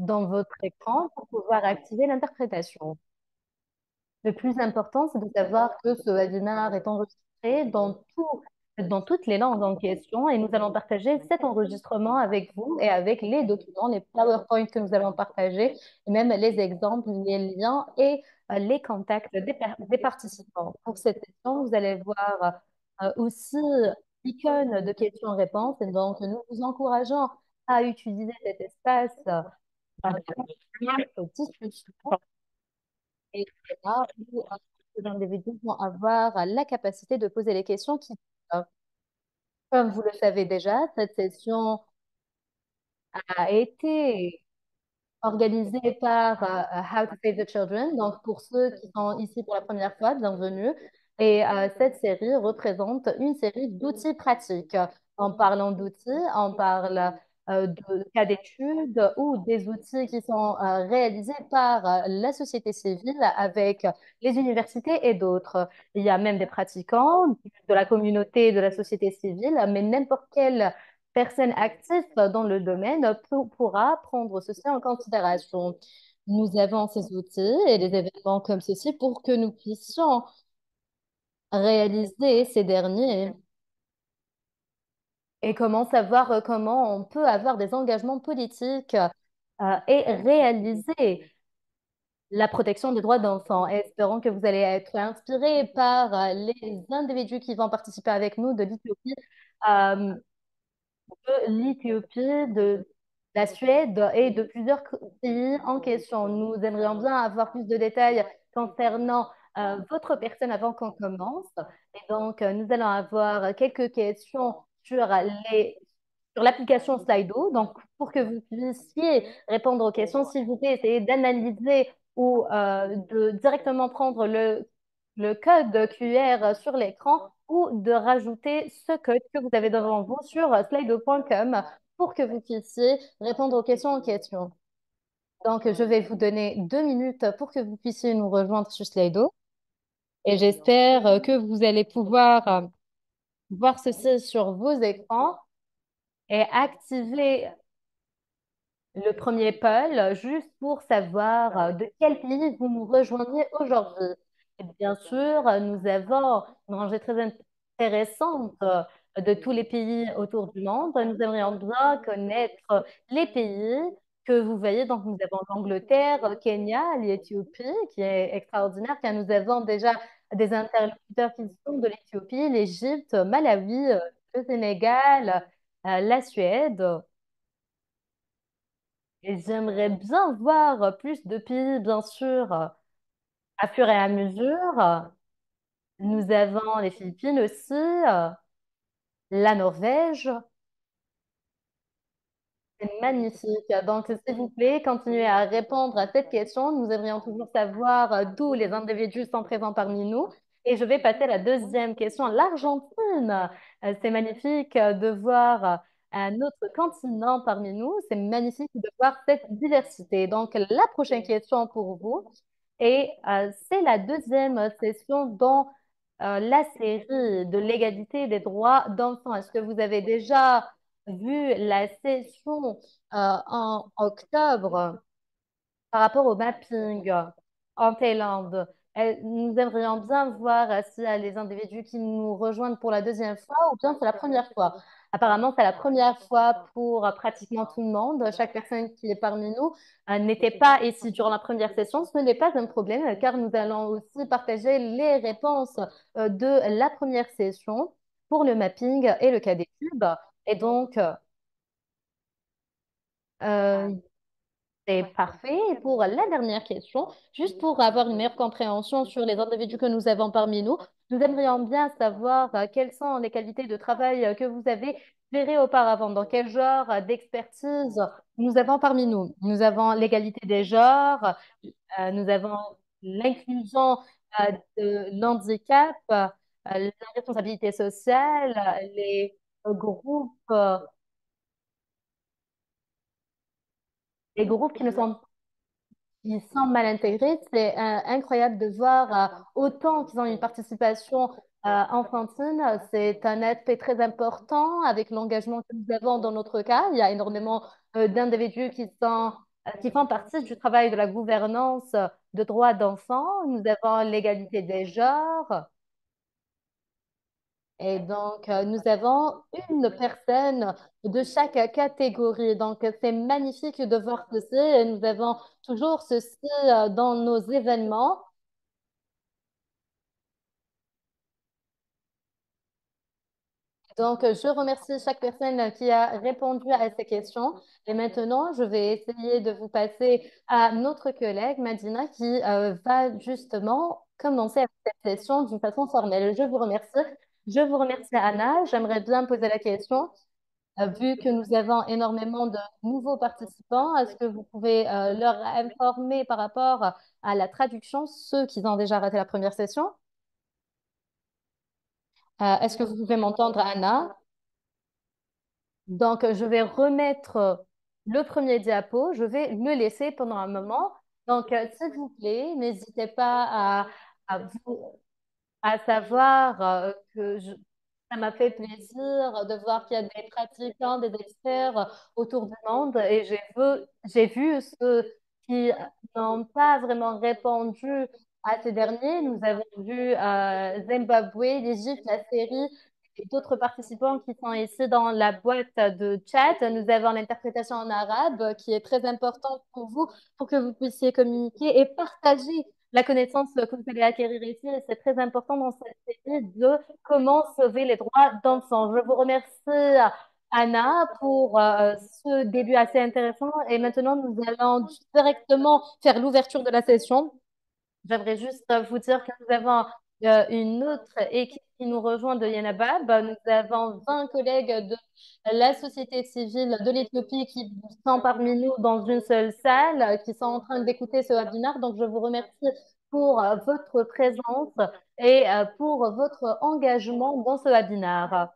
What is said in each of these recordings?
dans votre écran pour pouvoir activer l'interprétation. Le plus important, c'est de savoir que ce webinaire est enregistré dans toutes les langues en question et nous allons partager cet enregistrement avec vous et avec les documents, les PowerPoint que nous allons partager, et même les exemples, les liens et les contacts des participants. Pour cette session, vous allez voir aussi l'icône de questions-réponses et donc nous vous encourageons à utiliser cet espace pour discussion et c'est là où les individus vont avoir la capacité de poser les questions euh, comme vous le savez déjà, cette session a été organisée par How to Save the Children. Donc, pour ceux qui sont ici pour la première fois, bienvenue. Et cette série représente une série d'outils pratiques. En parlant d'outils, on parle de cas d'études ou des outils qui sont réalisés par la société civile avec les universités et d'autres. Il y a même des pratiquants de la communauté de la société civile, mais n'importe quelle personne active dans le domaine pourra prendre ceci en considération. Nous avons ces outils et des événements comme ceci pour que nous puissions réaliser ces derniers et comment savoir comment on peut avoir des engagements politiques et réaliser la protection des droits d'enfants. Espérons que vous allez être inspirés par les individus qui vont participer avec nous de l'Éthiopie. Euh, de l'Éthiopie, de la Suède et de plusieurs pays en question. Nous aimerions bien avoir plus de détails concernant votre personne avant qu'on commence. Et donc, nous allons avoir quelques questions sur l'application Slido. Donc, pour que vous puissiez répondre aux questions, s'il vous plaît, essayez d'analyser ou de directement prendre le code QR sur l'écran ou de rajouter ce code que vous avez devant vous sur slido.com pour que vous puissiez répondre aux questions en question. Donc, je vais vous donner 2 minutes pour que vous puissiez nous rejoindre sur Slido et j'espère que vous allez pouvoir voir ceci sur vos écrans et activer le premier poll, juste pour savoir de quel pays vous nous rejoignez aujourd'hui. Et bien sûr, nous avons une rangée très intéressante de tous les pays autour du monde. Nous aimerions bien connaître les pays que vous voyez. Donc, nous avons l'Angleterre, le Kenya, l'Éthiopie, qui est extraordinaire, car nous avons déjà des interlocuteurs qui sont de l'Éthiopie, l'Égypte, Malawi, le Sénégal, la Suède. Et j'aimerais bien voir plus de pays, bien sûr, à fur et à mesure. Nous avons les Philippines aussi, la Norvège. C'est magnifique. Donc, s'il vous plaît, continuez à répondre à cette question. Nous aimerions toujours savoir d'où les individus sont présents parmi nous. Et je vais passer à la deuxième question. L'Argentine. C'est magnifique de voir un autre continent parmi nous. C'est magnifique de voir cette diversité. Donc, la prochaine question pour vous. Et c'est la deuxième session dans la série de l'égalité des droits d'enfants. Est-ce que vous avez déjà vu la session en octobre par rapport au mapping en Thaïlande? Nous aimerions bien voir s'il y a les individus qui nous rejoignent pour la deuxième fois ou bien c'est la première fois. Apparemment, c'est la première fois pour pratiquement tout le monde. Chaque personne qui est parmi nous n'était pas ici durant la première session. Ce n'est pas un problème car nous allons aussi partager les réponses de la première session pour le mapping et le cas d'étude. Et donc, euh, c'est parfait. Et pour la dernière question, juste pour avoir une meilleure compréhension sur les individus que nous avons parmi nous, nous aimerions bien savoir quelles sont les qualités de travail que vous avez gérées auparavant, dans quel genre d'expertise nous avons parmi nous. Nous avons l'égalité des genres, nous avons l'inclusion de l'handicap, la responsabilité sociale, euh, les groupes qui sont mal intégrés. C'est incroyable de voir autant qu'ils ont une participation enfantine. C'est un aspect très important avec l'engagement que nous avons dans notre cas. Il y a énormément d'individus qui sont qui font partie du travail de la gouvernance de droits d'enfants. Nous avons l'égalité des genres. Et donc, nous avons une personne de chaque catégorie. Donc, c'est magnifique de voir ceci. Et nous avons toujours ceci dans nos événements. Donc, je remercie chaque personne qui a répondu à ces questions. Et maintenant, je vais essayer de vous passer à notre collègue Madina qui va justement commencer avec cette session d'une façon formelle. Je vous remercie. Je vous remercie, Anna. J'aimerais bien poser la question. Vu que nous avons énormément de nouveaux participants, est-ce que vous pouvez leur informer par rapport à la traduction, ceux qui ont déjà raté la première session? Est-ce que vous pouvez m'entendre, Anna? Donc, je vais remettre le premier diapo. Je vais le laisser pendant un moment. Donc, s'il vous plaît, n'hésitez pas à vous à savoir ça m'a fait plaisir de voir qu'il y a des pratiquants, des experts autour du monde et j'ai vu ceux qui n'ont pas vraiment répondu à ces derniers. Nous avons vu Zimbabwe, l'Égypte, la Syrie et d'autres participants qui sont ici dans la boîte de chat. Nous avons l'interprétation en arabe qui est très importante pour vous, pour que vous puissiez communiquer et partager la connaissance que vous allez acquérir ici. Et c'est très important dans cette série de comment sauver les droits d'enfants. Je vous remercie, Anna, pour ce début assez intéressant. Et maintenant, nous allons directement faire l'ouverture de la session. J'aimerais juste vous dire que nous avons une autre équipe qui nous rejoint de Yanabab. Nous avons 20 collègues de la société civile de l'Éthiopie qui sont parmi nous dans une seule salle, qui sont en train d'écouter ce webinaire. Donc, je vous remercie pour votre présence et pour votre engagement dans ce webinaire.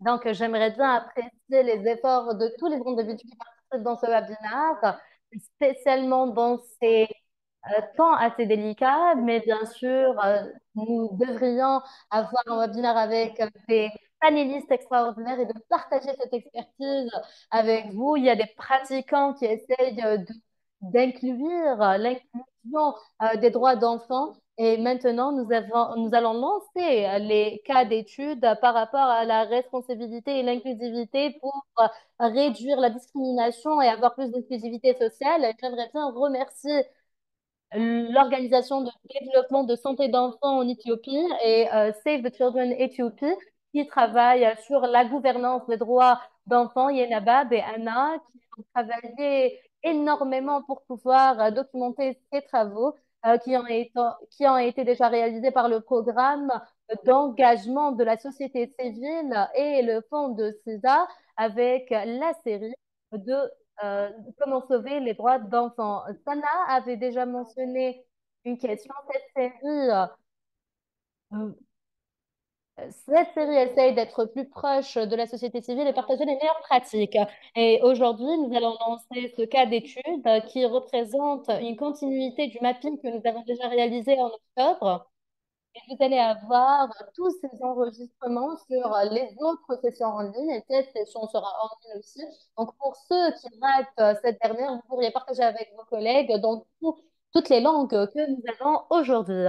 Donc, j'aimerais bien apprécier les efforts de tous les individus qui participent dans ce webinaire, spécialement dans ces temps assez délicat, mais bien sûr, nous devrions avoir un webinaire avec des panélistes extraordinaires et de partager cette expertise avec vous. Il y a des pratiquants qui essayent d'inclure l'inclusion des droits d'enfants. Et maintenant, nous allons lancer les cas d'études par rapport à la responsabilité et l'inclusivité pour réduire la discrimination et avoir plus d'inclusivité sociale. J'aimerais bien remercier l'Organisation de développement de santé d'enfants en Éthiopie et Save the Children Ethiopie qui travaillent sur la gouvernance des droits d'enfants, Yenabab et Anna, qui ont travaillé énormément pour pouvoir documenter ces travaux qui ont été déjà réalisés par le programme d'engagement de la société civile et le fonds de CESA avec la série de comment sauver les droits d'enfants. Sana avait déjà mentionné une question. Euh, cette série essaye d'être plus proche de la société civile et partager les meilleures pratiques. Et aujourd'hui, nous allons lancer ce cas d'étude qui représente une continuité du mapping que nous avons déjà réalisé en octobre. Et vous allez avoir tous ces enregistrements sur les autres sessions en ligne et cette session sera en ligne aussi. Donc, pour ceux qui ratent cette dernière, vous pourriez partager avec vos collègues dans toutes les langues que nous avons aujourd'hui.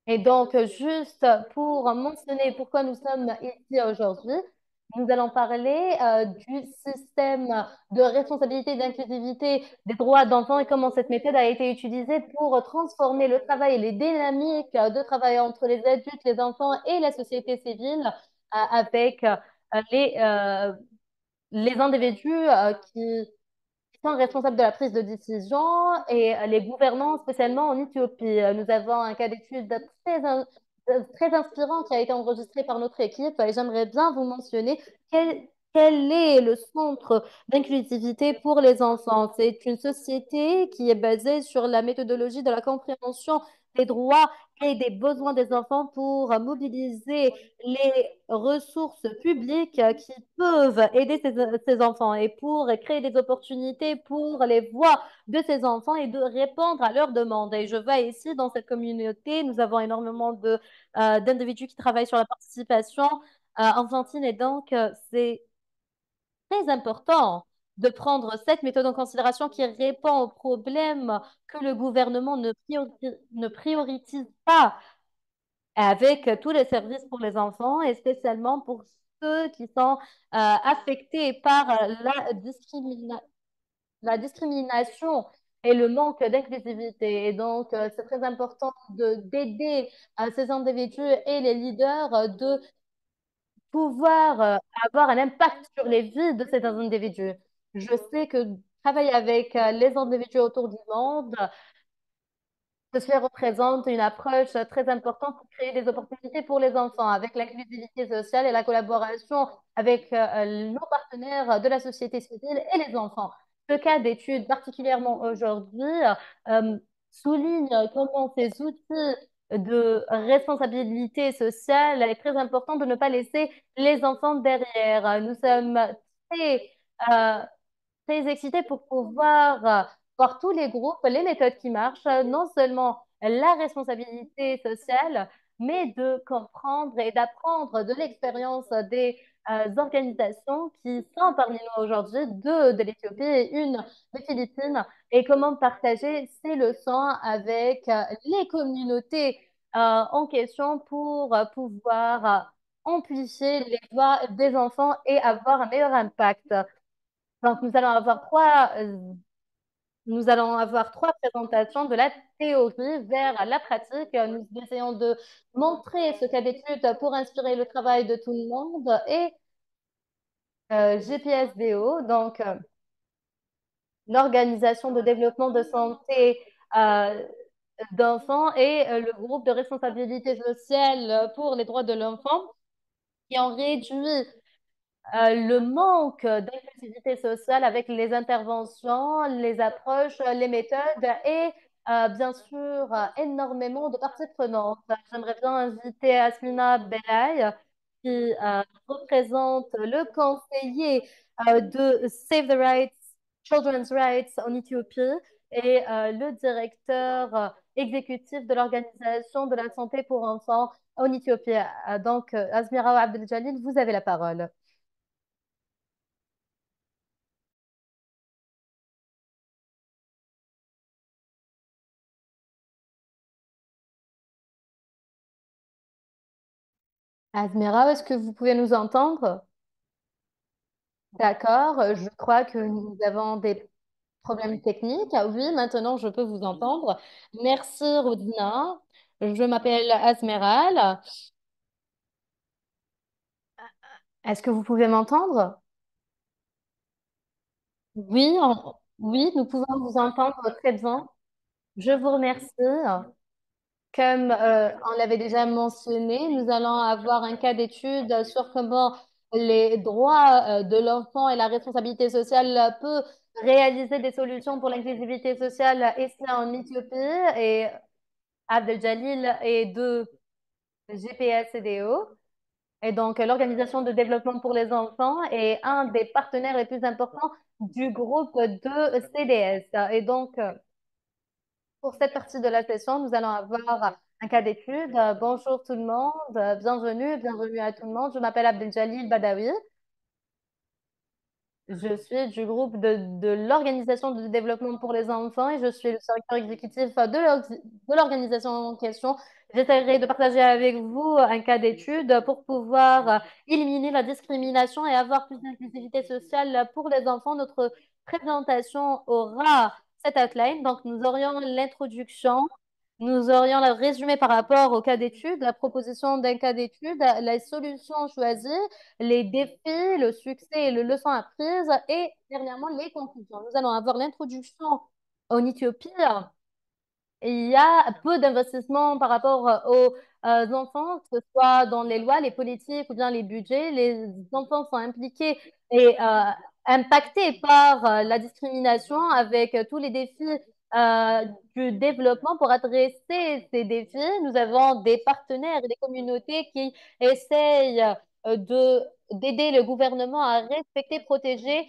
Et donc, juste pour mentionner pourquoi nous sommes ici aujourd'hui, nous allons parler du système de responsabilité et d'inclusivité des droits d'enfants et comment cette méthode a été utilisée pour transformer le travail et les dynamiques de travail entre les adultes, les enfants et la société civile avec les, euh, les individus qui sont responsables de la prise de décision et les gouvernants, spécialement en Éthiopie. Nous avons un cas d'étude très inspirant qui a été enregistré par notre équipe et j'aimerais bien vous mentionner quel est le centre d'inclusivité pour les enfants. C'est une société qui est basée sur la méthodologie de la compréhension des droits et des besoins des enfants pour mobiliser les ressources publiques qui peuvent aider ces enfants et pour créer des opportunités pour les voix de ces enfants et de répondre à leurs demandes. Et je vois ici dans cette communauté, nous avons énormément d'individus qui travaillent sur la participation enfantine et donc c'est très important de prendre cette méthode en considération qui répond aux problèmes que le gouvernement ne priorise pas avec tous les services pour les enfants et spécialement pour ceux qui sont affectés par la discrimination et le manque d'inclusivité. Et donc, c'est très important d'aider ces individus et les leaders de pouvoir avoir un impact sur les vies de ces individus. Je sais que travailler avec les individus autour du monde, ceci représente une approche très importante pour créer des opportunités pour les enfants, avec l'inclusivité sociale et la collaboration avec nos partenaires de la société civile et les enfants. Ce cas d'étude, particulièrement aujourd'hui, euh, souligne comment ces outils de responsabilité sociale est très important de ne pas laisser les enfants derrière. Nous sommes très euh, très excitée pour pouvoir voir tous les groupes, les méthodes qui marchent, non seulement la responsabilité sociale, mais de comprendre et d'apprendre de l'expérience des organisations qui sont parmi nous aujourd'hui, deux de l'Éthiopie et une des Philippines, et comment partager ces leçons avec les communautés en question pour pouvoir amplifier les voix des enfants et avoir un meilleur impact. Donc, nous allons avoir trois présentations de la théorie vers la pratique. Nous essayons de montrer ce cas d'étude pour inspirer le travail de tout le monde et GPSDO, donc l'Organisation de développement de santé euh, d'enfants et le groupe de responsabilité sociale pour les droits de l'enfant qui ont réduit le manque d'inclusivité sociale avec les interventions, les approches, les méthodes et bien sûr énormément de parties prenantes. J'aimerais bien inviter Asmina Belay qui représente le conseiller de Save the Rights, Children's Rights en Éthiopie et le directeur exécutif de l'Organisation de la santé pour enfants en Éthiopie. Donc, Asmira Abdel-Jalil, vous avez la parole. Azmira, est-ce que vous pouvez nous entendre? D'accord, je crois que nous avons des problèmes techniques. Ah oui, maintenant je peux vous entendre. Merci, Rodina. Je m'appelle Azmeral. Est-ce que vous pouvez m'entendre? Oui, oui, nous pouvons vous entendre très bien. Je vous remercie. Comme on l'avait déjà mentionné, nous allons avoir un cas d'étude sur comment les droits de l'enfant et la responsabilité sociale peuvent réaliser des solutions pour l'inclusivité sociale ici en Éthiopie. Et Abdel Jalil est de GPSCDO. Et donc, l'Organisation de développement pour les enfants est un des partenaires les plus importants du groupe de CDS. Et donc, pour cette partie de la session, nous allons avoir un cas d'étude. Bonjour tout le monde, bienvenue à tout le monde. Je m'appelle Abdeljalil Badawi. Je suis du groupe de l'Organisation de développement pour les enfants et je suis le directeur exécutif de l'organisation en question. J'essaierai de partager avec vous un cas d'étude pour pouvoir éliminer la discrimination et avoir plus d'inclusivité sociale pour les enfants. Notre présentation aura cette outline. Donc, nous aurions l'introduction, nous aurions le résumé par rapport au cas d'étude, la proposition d'un cas d'étude, la solution choisie, les défis, le succès et le leçon apprise et dernièrement les conclusions. Nous allons avoir l'introduction en Éthiopie. Il y a peu d'investissements par rapport aux enfants, que ce soit dans les lois, les politiques ou bien les budgets. Les enfants sont impliqués et impactés par la discrimination avec tous les défis du développement. Pour adresser ces défis, nous avons des partenaires et des communautés qui essayent d'aider le gouvernement à respecter, protéger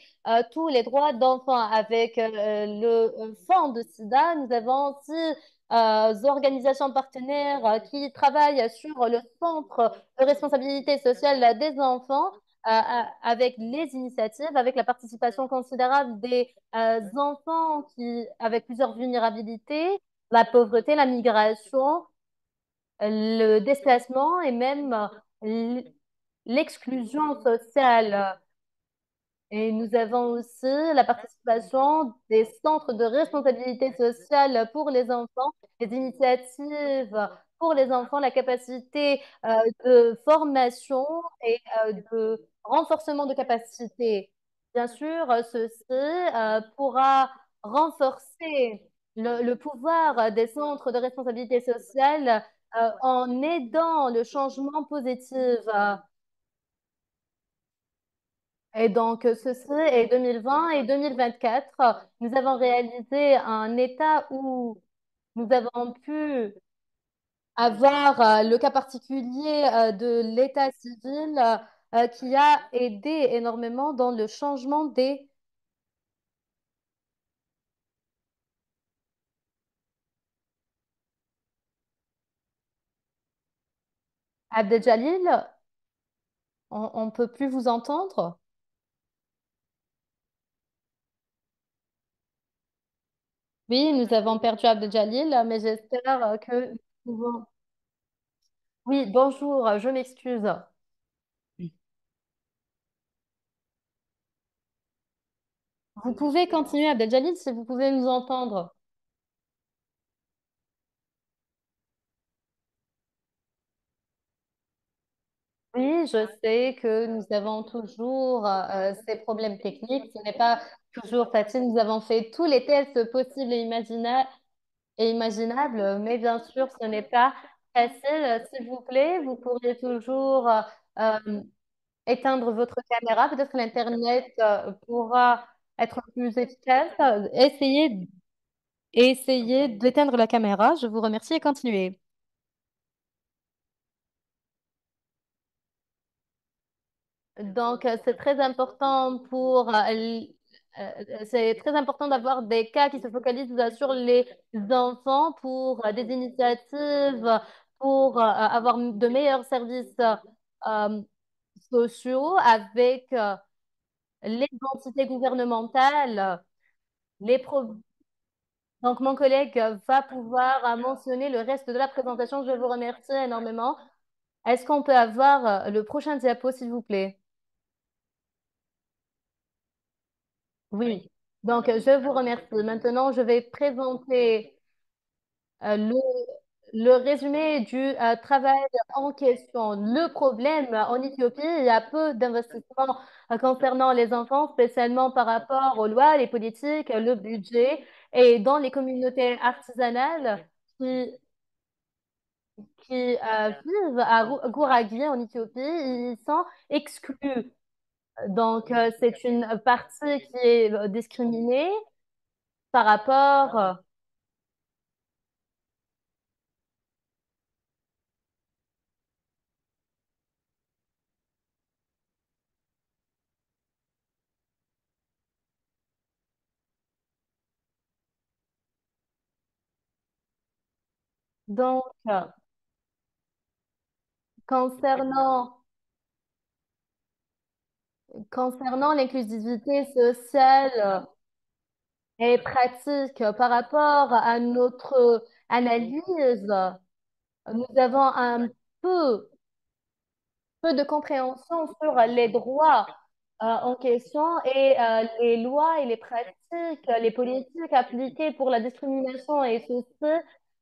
tous les droits d'enfants. Avec le fonds de SIDA, nous avons aussi organisations partenaires qui travaillent sur le centre de responsabilité sociale des enfants avec les initiatives, avec la participation considérable des enfants avec plusieurs vulnérabilités, la pauvreté, la migration, le déplacement et même l'exclusion sociale. Et nous avons aussi la participation des centres de responsabilité sociale pour les enfants, les initiatives pour les enfants, la capacité de formation et de renforcement de capacité. Bien sûr, ceci pourra renforcer le pouvoir des centres de responsabilité sociale en aidant le changement positif. Et donc, ceci est 2020 et 2024. Nous avons réalisé un état où nous avons pu avoir le cas particulier de l'état civil qui a aidé énormément dans le changement des Abdel on ne peut plus vous entendre. Oui, nous avons perdu Abdel mais j'espère que nous pouvons... Oui, bonjour, je m'excuse. Vous pouvez continuer, Abdel si vous pouvez nous entendre. Oui, je sais que nous avons toujours ces problèmes techniques. Ce n'est pas toujours facile. Nous avons fait tous les tests possibles et imaginables, mais bien sûr, ce n'est pas facile. S'il vous plaît, vous pourriez toujours euh, éteindre votre caméra. Peut-être que l'Internet pourra être plus efficace. Essayez d'éteindre la caméra. Je vous remercie et continuez. Donc, c'est très important d'avoir des cas qui se focalisent sur les enfants pour des initiatives, pour avoir de meilleurs services euh, sociaux avec les entités gouvernementales. Les pro- Donc, mon collègue va pouvoir mentionner le reste de la présentation. Je vous remercie énormément. Est-ce qu'on peut avoir le prochain diapo, s'il vous plaît? Oui, donc je vous remercie. Maintenant, je vais présenter euh, le, le résumé du travail en question. Le problème en Éthiopie, il y a peu d'investissements concernant les enfants, spécialement par rapport aux lois, les politiques, le budget. Et dans les communautés artisanales qui vivent à Gouragui en Éthiopie, ils sont exclus. Donc, c'est une partie qui est discriminée par rapport. Donc, concernant, concernant l'inclusivité sociale et pratique par rapport à notre analyse, nous avons un peu peu de compréhension sur les droits en question et les lois et les pratiques, les politiques appliquées pour la discrimination et ceci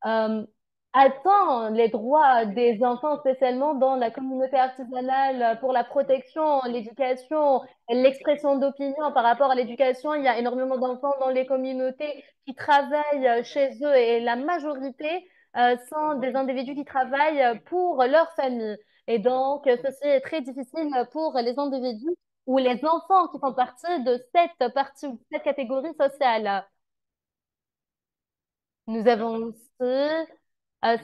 euh, attend les droits des enfants, spécialement dans la communauté artisanale, pour la protection, l'éducation, l'expression d'opinion par rapport à l'éducation. Il y a énormément d'enfants dans les communautés qui travaillent chez eux et la majorité sont des individus qui travaillent pour leur famille. Et donc, ceci est très difficile pour les individus ou les enfants qui font partie ou de cette catégorie sociale. Nous avons aussi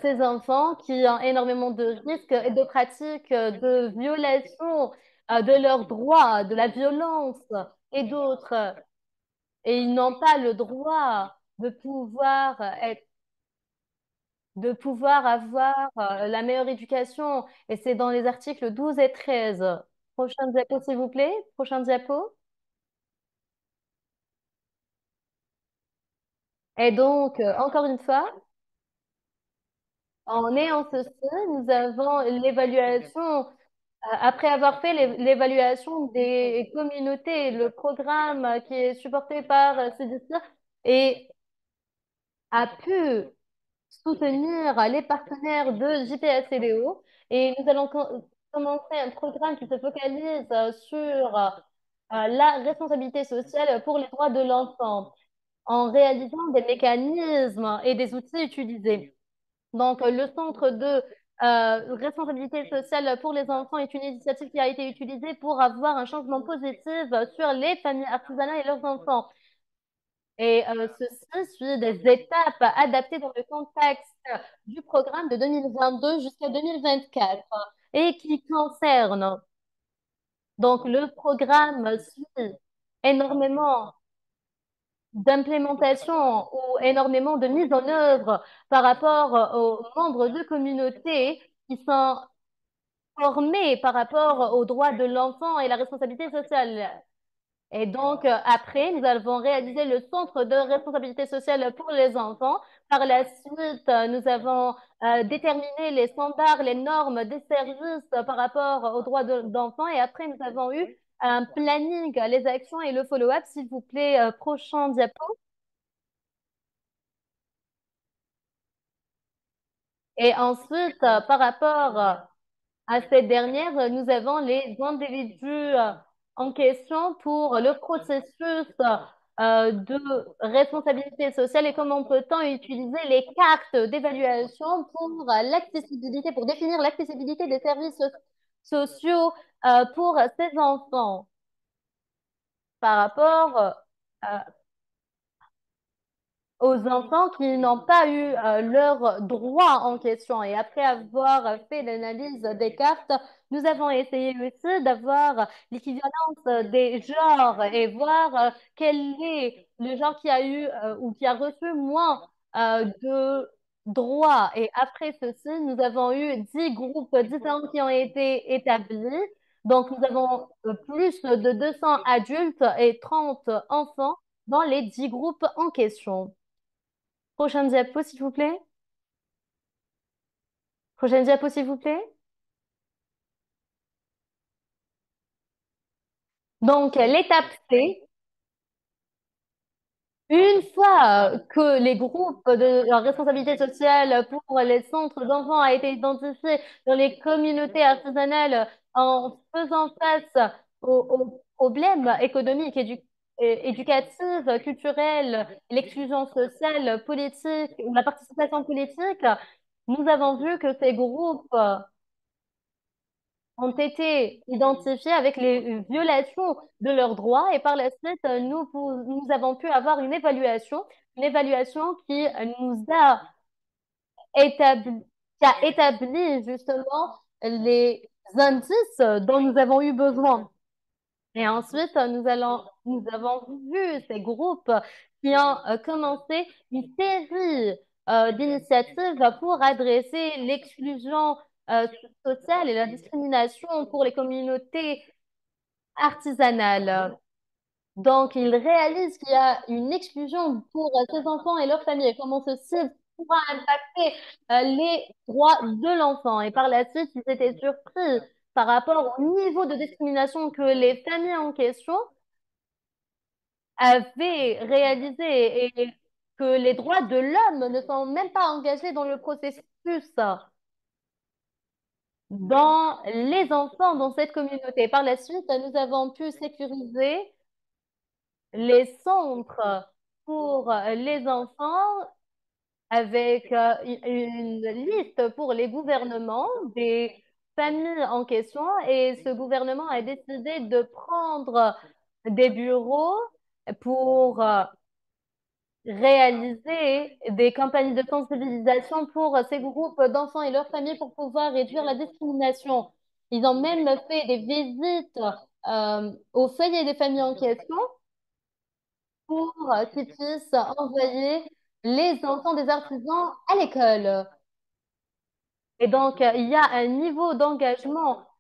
ces enfants qui ont énormément de risques et de pratiques de violation de leurs droits, de la violence et d'autres. Et ils n'ont pas le droit de pouvoir avoir la meilleure éducation. Et c'est dans les articles 12 et 13. Prochain diapo, s'il vous plaît. Prochain diapo. Et donc, encore une fois, en ayant ceci, nous avons l'évaluation, après avoir fait l'évaluation des communautés, le programme qui est supporté par CDC et a pu soutenir les partenaires de JPSCDO. Et nous allons commencer un programme qui se focalise sur la responsabilité sociale pour les droits de l'enfant en réalisant des mécanismes et des outils utilisés. Donc, le centre de responsabilité sociale pour les enfants est une initiative qui a été utilisée pour avoir un changement positif sur les familles artisanales et leurs enfants. Et ceci suit des étapes adaptées dans le contexte du programme de 2022 jusqu'à 2024 et qui concerne, donc le programme suit énormément d'implémentation ou énormément de mise en œuvre par rapport aux membres de communautés qui sont formés par rapport aux droits de l'enfant et la responsabilité sociale. Et donc, après, nous avons réalisé le centre de responsabilité sociale pour les enfants. Par la suite, nous avons déterminé les standards, les normes des services par rapport aux droits d'enfants. Et après, nous avons eu un planning, les actions et le follow-up. S'il vous plaît, prochain diapo. Et ensuite, par rapport à cette dernière, nous avons les individus en question pour le processus de responsabilité sociale et comment peut-on utiliser les cartes d'évaluation pour l'accessibilité, pour définir l'accessibilité des services sociaux pour ces enfants par rapport aux enfants qui n'ont pas eu leurs droits en question. Et après avoir fait l'analyse des cartes, nous avons essayé aussi d'avoir l'équivalence des genres et voir quel est le genre qui a eu ou qui a reçu moins de droits. Et après ceci, nous avons eu 10 groupes différents qui ont été établis. Donc, nous avons plus de 200 adultes et 30 enfants dans les 10 groupes en question. Prochaine diapo, s'il vous plaît. Prochaine diapo, s'il vous plaît. Donc, l'étape C, une fois que les groupes de responsabilité sociale pour les centres d'enfants a été identifié dans les communautés artisanales en faisant face aux problèmes économiques, éducatifs, culturels, l'exclusion sociale, politique ou la participation politique, nous avons vu que ces groupes ont été identifiés avec les violations de leurs droits et par la suite, nous avons pu avoir une évaluation qui nous a établi, qui a établi justement les indices dont nous avons eu besoin. Et ensuite, nous avons vu ces groupes qui ont commencé une série d'initiatives pour adresser l'exclusion euh, sociale et la discrimination pour les communautés artisanales. Donc, ils réalisent qu'il y a une exclusion pour ces enfants et leurs familles et comment ceci pourra impacter les droits de l'enfant. Et par la suite, ils étaient surpris par rapport au niveau de discrimination que les familles en question avaient réalisé et que les droits de l'homme ne sont même pas engagés dans le processus dans les enfants dans cette communauté. Par la suite, nous avons pu sécuriser les centres pour les enfants avec une liste pour les gouvernements des familles en question et ce gouvernement a décidé de prendre des bureaux pour réaliser des campagnes de sensibilisation pour ces groupes d'enfants et leurs familles pour pouvoir réduire la discrimination. Ils ont même fait des visites au foyer des familles en question pour qu'ils puissent envoyer les enfants des artisans à l'école. Et donc, il y a un niveau d'engagement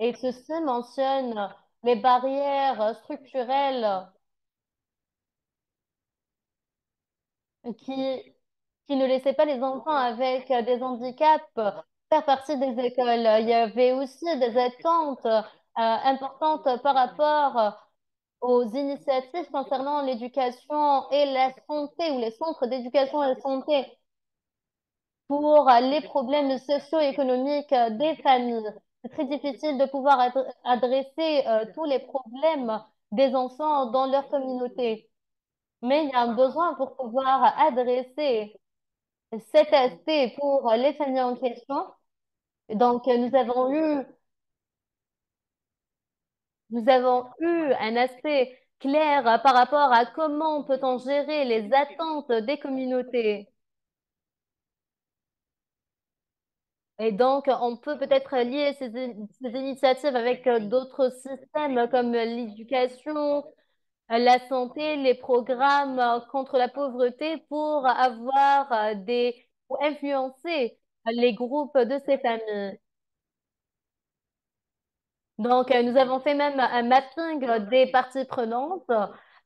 Et ceci mentionne les barrières structurelles qui, qui ne laissaient pas les enfants avec des handicaps faire partie des écoles. Il y avait aussi des attentes importantes par rapport aux initiatives concernant l'éducation et la santé, ou les centres d'éducation et de santé, pour les problèmes socio-économiques des familles. C'est très difficile de pouvoir adresser tous les problèmes des enfants dans leur communauté. Mais il y a un besoin pour pouvoir adresser cet aspect pour les familles en question. Donc, nous avons eu un aspect clair par rapport à comment peut-on gérer les attentes des communautés. Et donc, on peut peut-être lier ces initiatives avec d'autres systèmes comme l'éducation, la santé, les programmes contre la pauvreté pour avoir pour influencer les groupes de ces familles. Donc, nous avons fait même un mapping des parties prenantes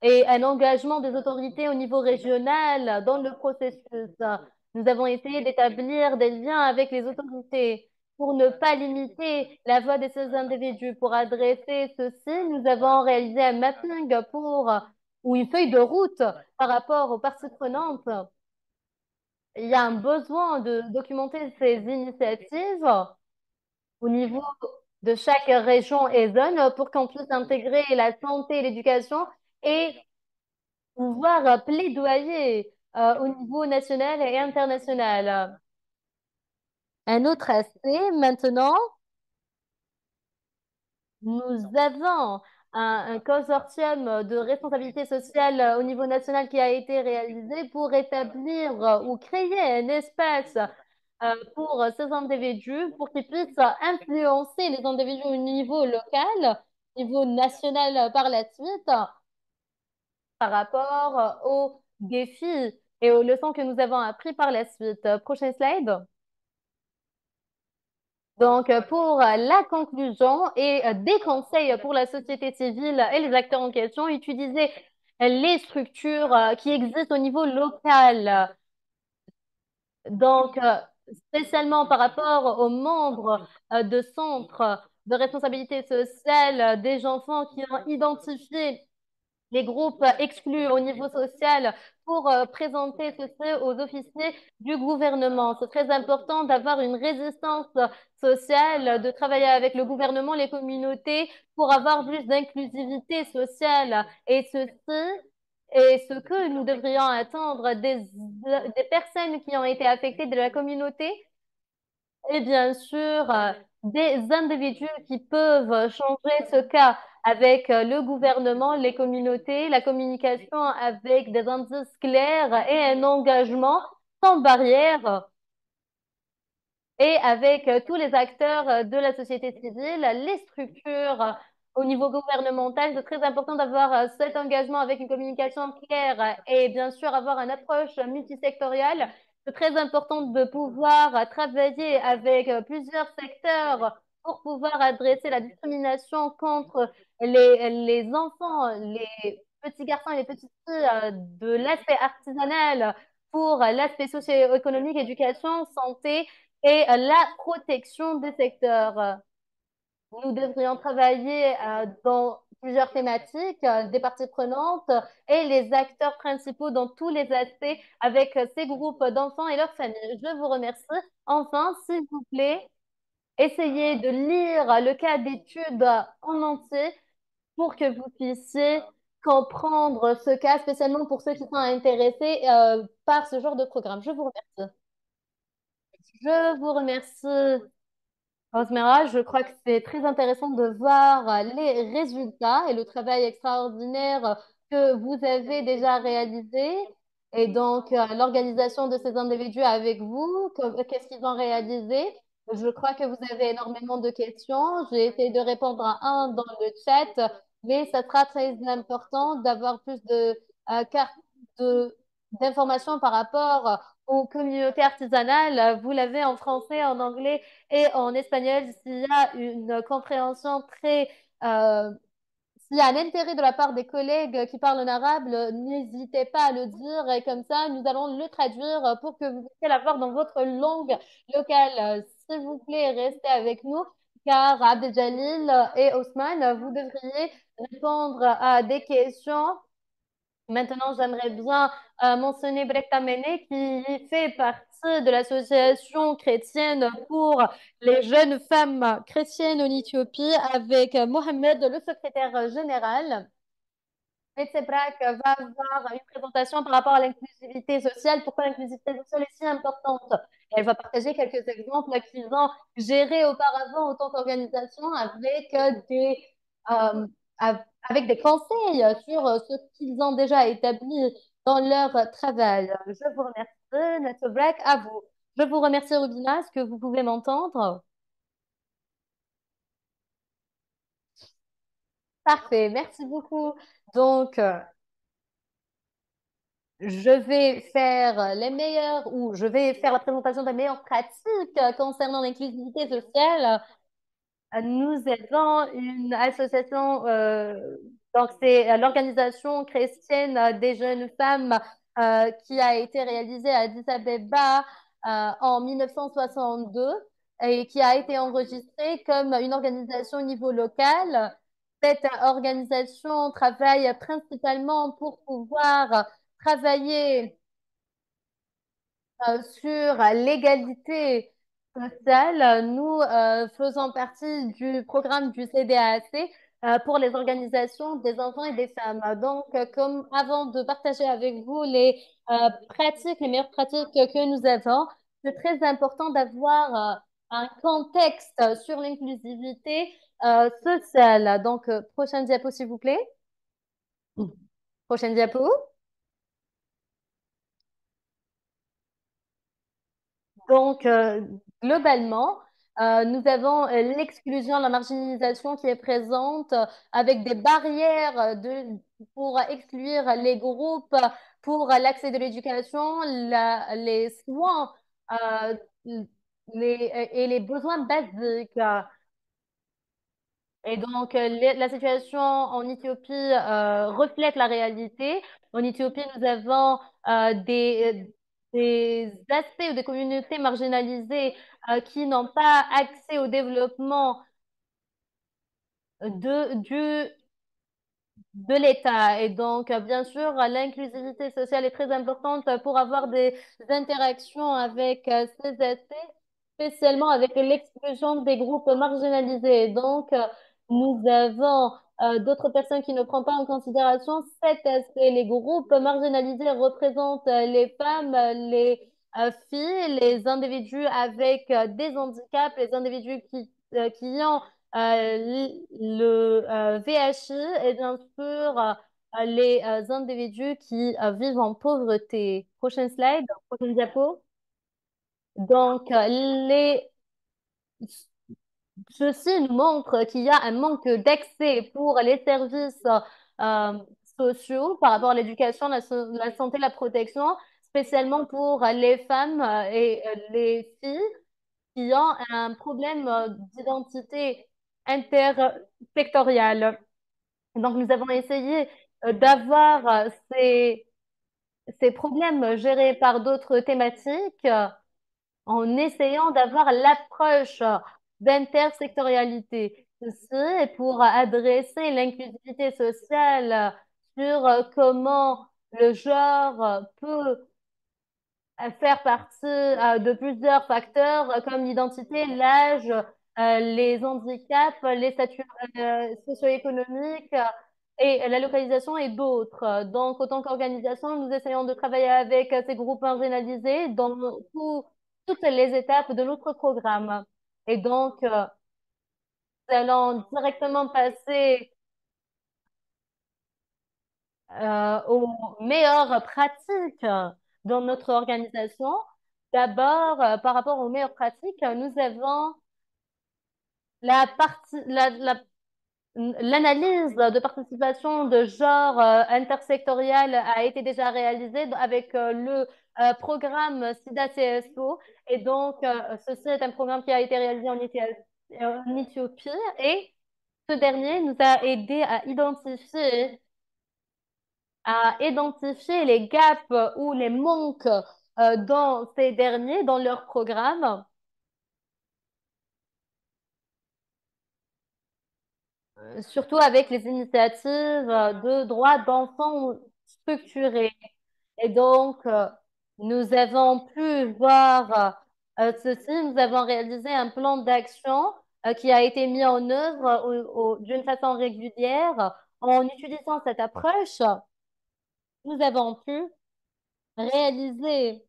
et un engagement des autorités au niveau régional dans le processus. Nous avons essayé d'établir des liens avec les autorités pour ne pas limiter la voix de ces individus. Pour adresser ceci, nous avons réalisé un mapping ou une feuille de route par rapport aux parties prenantes. Il y a un besoin de documenter ces initiatives au niveau de chaque région et zone pour qu'on puisse intégrer la santé et l'éducation et pouvoir plaidoyer au niveau national et international. Un autre aspect, maintenant, nous avons un consortium de responsabilité sociale au niveau national qui a été réalisé pour établir ou créer un espace pour ces individus, pour qu'ils puissent influencer les individus au niveau local, au niveau national par la suite, par rapport aux défis et aux leçons que nous avons appris par la suite. Prochain slide. Donc, pour la conclusion et des conseils pour la société civile et les acteurs en question, utiliser les structures qui existent au niveau local. Donc, spécialement par rapport aux membres de centres de responsabilité sociale des enfants qui ont identifié les groupes exclus au niveau social pour présenter ceci aux officiers du gouvernement. C'est très important d'avoir une résistance sociale, de travailler avec le gouvernement, les communautés pour avoir plus d'inclusivité sociale. Et ceci est ce que nous devrions attendre des personnes qui ont été affectées de la communauté et bien sûr, des individus qui peuvent changer ce cas avec le gouvernement, les communautés, la communication avec des indices clairs et un engagement sans barrière et avec tous les acteurs de la société civile, les structures au niveau gouvernemental. C'est très important d'avoir cet engagement avec une communication claire et bien sûr avoir une approche multisectorielle. C'est très important de pouvoir travailler avec plusieurs secteurs pour pouvoir adresser la discrimination contre les enfants, les petits garçons et les petites filles de l'aspect artisanal pour l'aspect socio-économique, éducation, santé et la protection des secteurs. Nous devrions travailler dans plusieurs thématiques, des parties prenantes et les acteurs principaux dans tous les aspects avec ces groupes d'enfants et leurs familles. Je vous remercie. Enfin, s'il vous plaît, essayez de lire le cas d'étude en entier pour que vous puissiez comprendre ce cas, spécialement pour ceux qui sont intéressés par ce genre de programme. Je vous remercie. Je vous remercie. Osmera, je crois que c'est très intéressant de voir les résultats et le travail extraordinaire que vous avez déjà réalisé et donc l'organisation de ces individus avec vous, qu'est-ce qu'ils ont réalisé. Je crois que vous avez énormément de questions. J'ai essayé de répondre à un dans le chat, mais ça sera très important d'avoir plus de cartes d'informations par rapport aux communautés artisanales. Vous l'avez en français, en anglais et en espagnol. S'il y a une compréhension très s'il y a un intérêt de la part des collègues qui parlent en arabe, n'hésitez pas à le dire et comme ça, nous allons le traduire pour que vous puissiez l'avoir dans votre langue locale. S'il vous plaît, restez avec nous car Abdeljalil et Ousmane, vous devriez répondre à des questions. Maintenant, j'aimerais bien mentionner Brekta Mene qui fait partie de l'association chrétienne pour les jeunes femmes chrétiennes en Éthiopie avec Mohamed, le secrétaire général. Metsebrak va avoir une présentation par rapport à l'inclusivité sociale, pourquoi l'inclusivité sociale est si importante. Et elle va partager quelques exemples qu'ils ont gérés auparavant en tant qu'organisation euh, avec des conseils sur ce qu'ils ont déjà établi dans leur travail. Je vous remercie, Metsebrak, à vous. Je vous remercie, Rubina. Est-ce que vous pouvez m'entendre? Parfait, merci beaucoup. Donc, je vais faire les meilleures ou je vais faire la présentation des meilleures pratiques concernant l'inclusivité sociale. Nous avons une association, donc c'est l'organisation chrétienne des jeunes femmes qui a été réalisée à Addis Abeba en 1962 et qui a été enregistrée comme une organisation au niveau local. Cette organisation travaille principalement pour pouvoir travailler sur l'égalité sociale, nous faisons partie du programme du CDAC pour les organisations des enfants et des femmes. Donc, comme avant de partager avec vous les meilleures pratiques que nous avons, c'est très important d'avoir un contexte sur l'inclusivité sociale. Donc, prochaine diapo, s'il vous plaît. Prochaine diapo. Donc, globalement, nous avons l'exclusion, la marginalisation qui est présente avec des barrières pour exclure les groupes pour l'accès de l'éducation, les soins euh, et les besoins basiques. Et donc, la situation en Éthiopie reflète la réalité. En Éthiopie, nous avons des aspects ou des communautés marginalisées qui n'ont pas accès au développement de, du, de l'État. Et donc, bien sûr, l'inclusivité sociale est très importante pour avoir des interactions avec ces aspects, spécialement avec l'exclusion des groupes marginalisés. Et donc, nous avons d'autres personnes qui ne prennent pas en considération cet aspect. Les groupes marginalisés représentent les femmes, les filles, les individus avec des handicaps, les individus qui ont le VHI et bien sûr les individus qui vivent en pauvreté. Prochaine slide, prochaine diapo. Donc, ceci nous montre qu'il y a un manque d'accès pour les services euh, sociaux par rapport à l'éducation, la santé, la protection, spécialement pour les femmes et les filles qui ont un problème d'identité intersectorielle. Donc, nous avons essayé d'avoir ces problèmes gérés par d'autres thématiques en essayant d'avoir l'approche d'intersectorialité. Ceci est pour adresser l'inclusivité sociale sur comment le genre peut faire partie de plusieurs facteurs comme l'identité, l'âge, les handicaps, les statuts socio-économiques et la localisation et d'autres. Donc, autant qu'organisation, nous essayons de travailler avec ces groupes marginalisés dans toutes les étapes de notre programme. Et donc, nous allons directement passer aux meilleures pratiques dans notre organisation. D'abord, par rapport aux meilleures pratiques, nous avons la partie, L'analyse de participation de genre intersectorielle a été déjà réalisée avec le programme SIDA-CSO. Et donc, ceci est un programme qui a été réalisé en Éthiopie. Et ce dernier nous a aidé à identifier les gaps ou les manques dans ces derniers, dans leur programme, surtout avec les initiatives de droits d'enfants structurées. Et donc, nous avons pu voir ceci, nous avons réalisé un plan d'action qui a été mis en œuvre d'une façon régulière. En utilisant cette approche, nous avons pu réaliser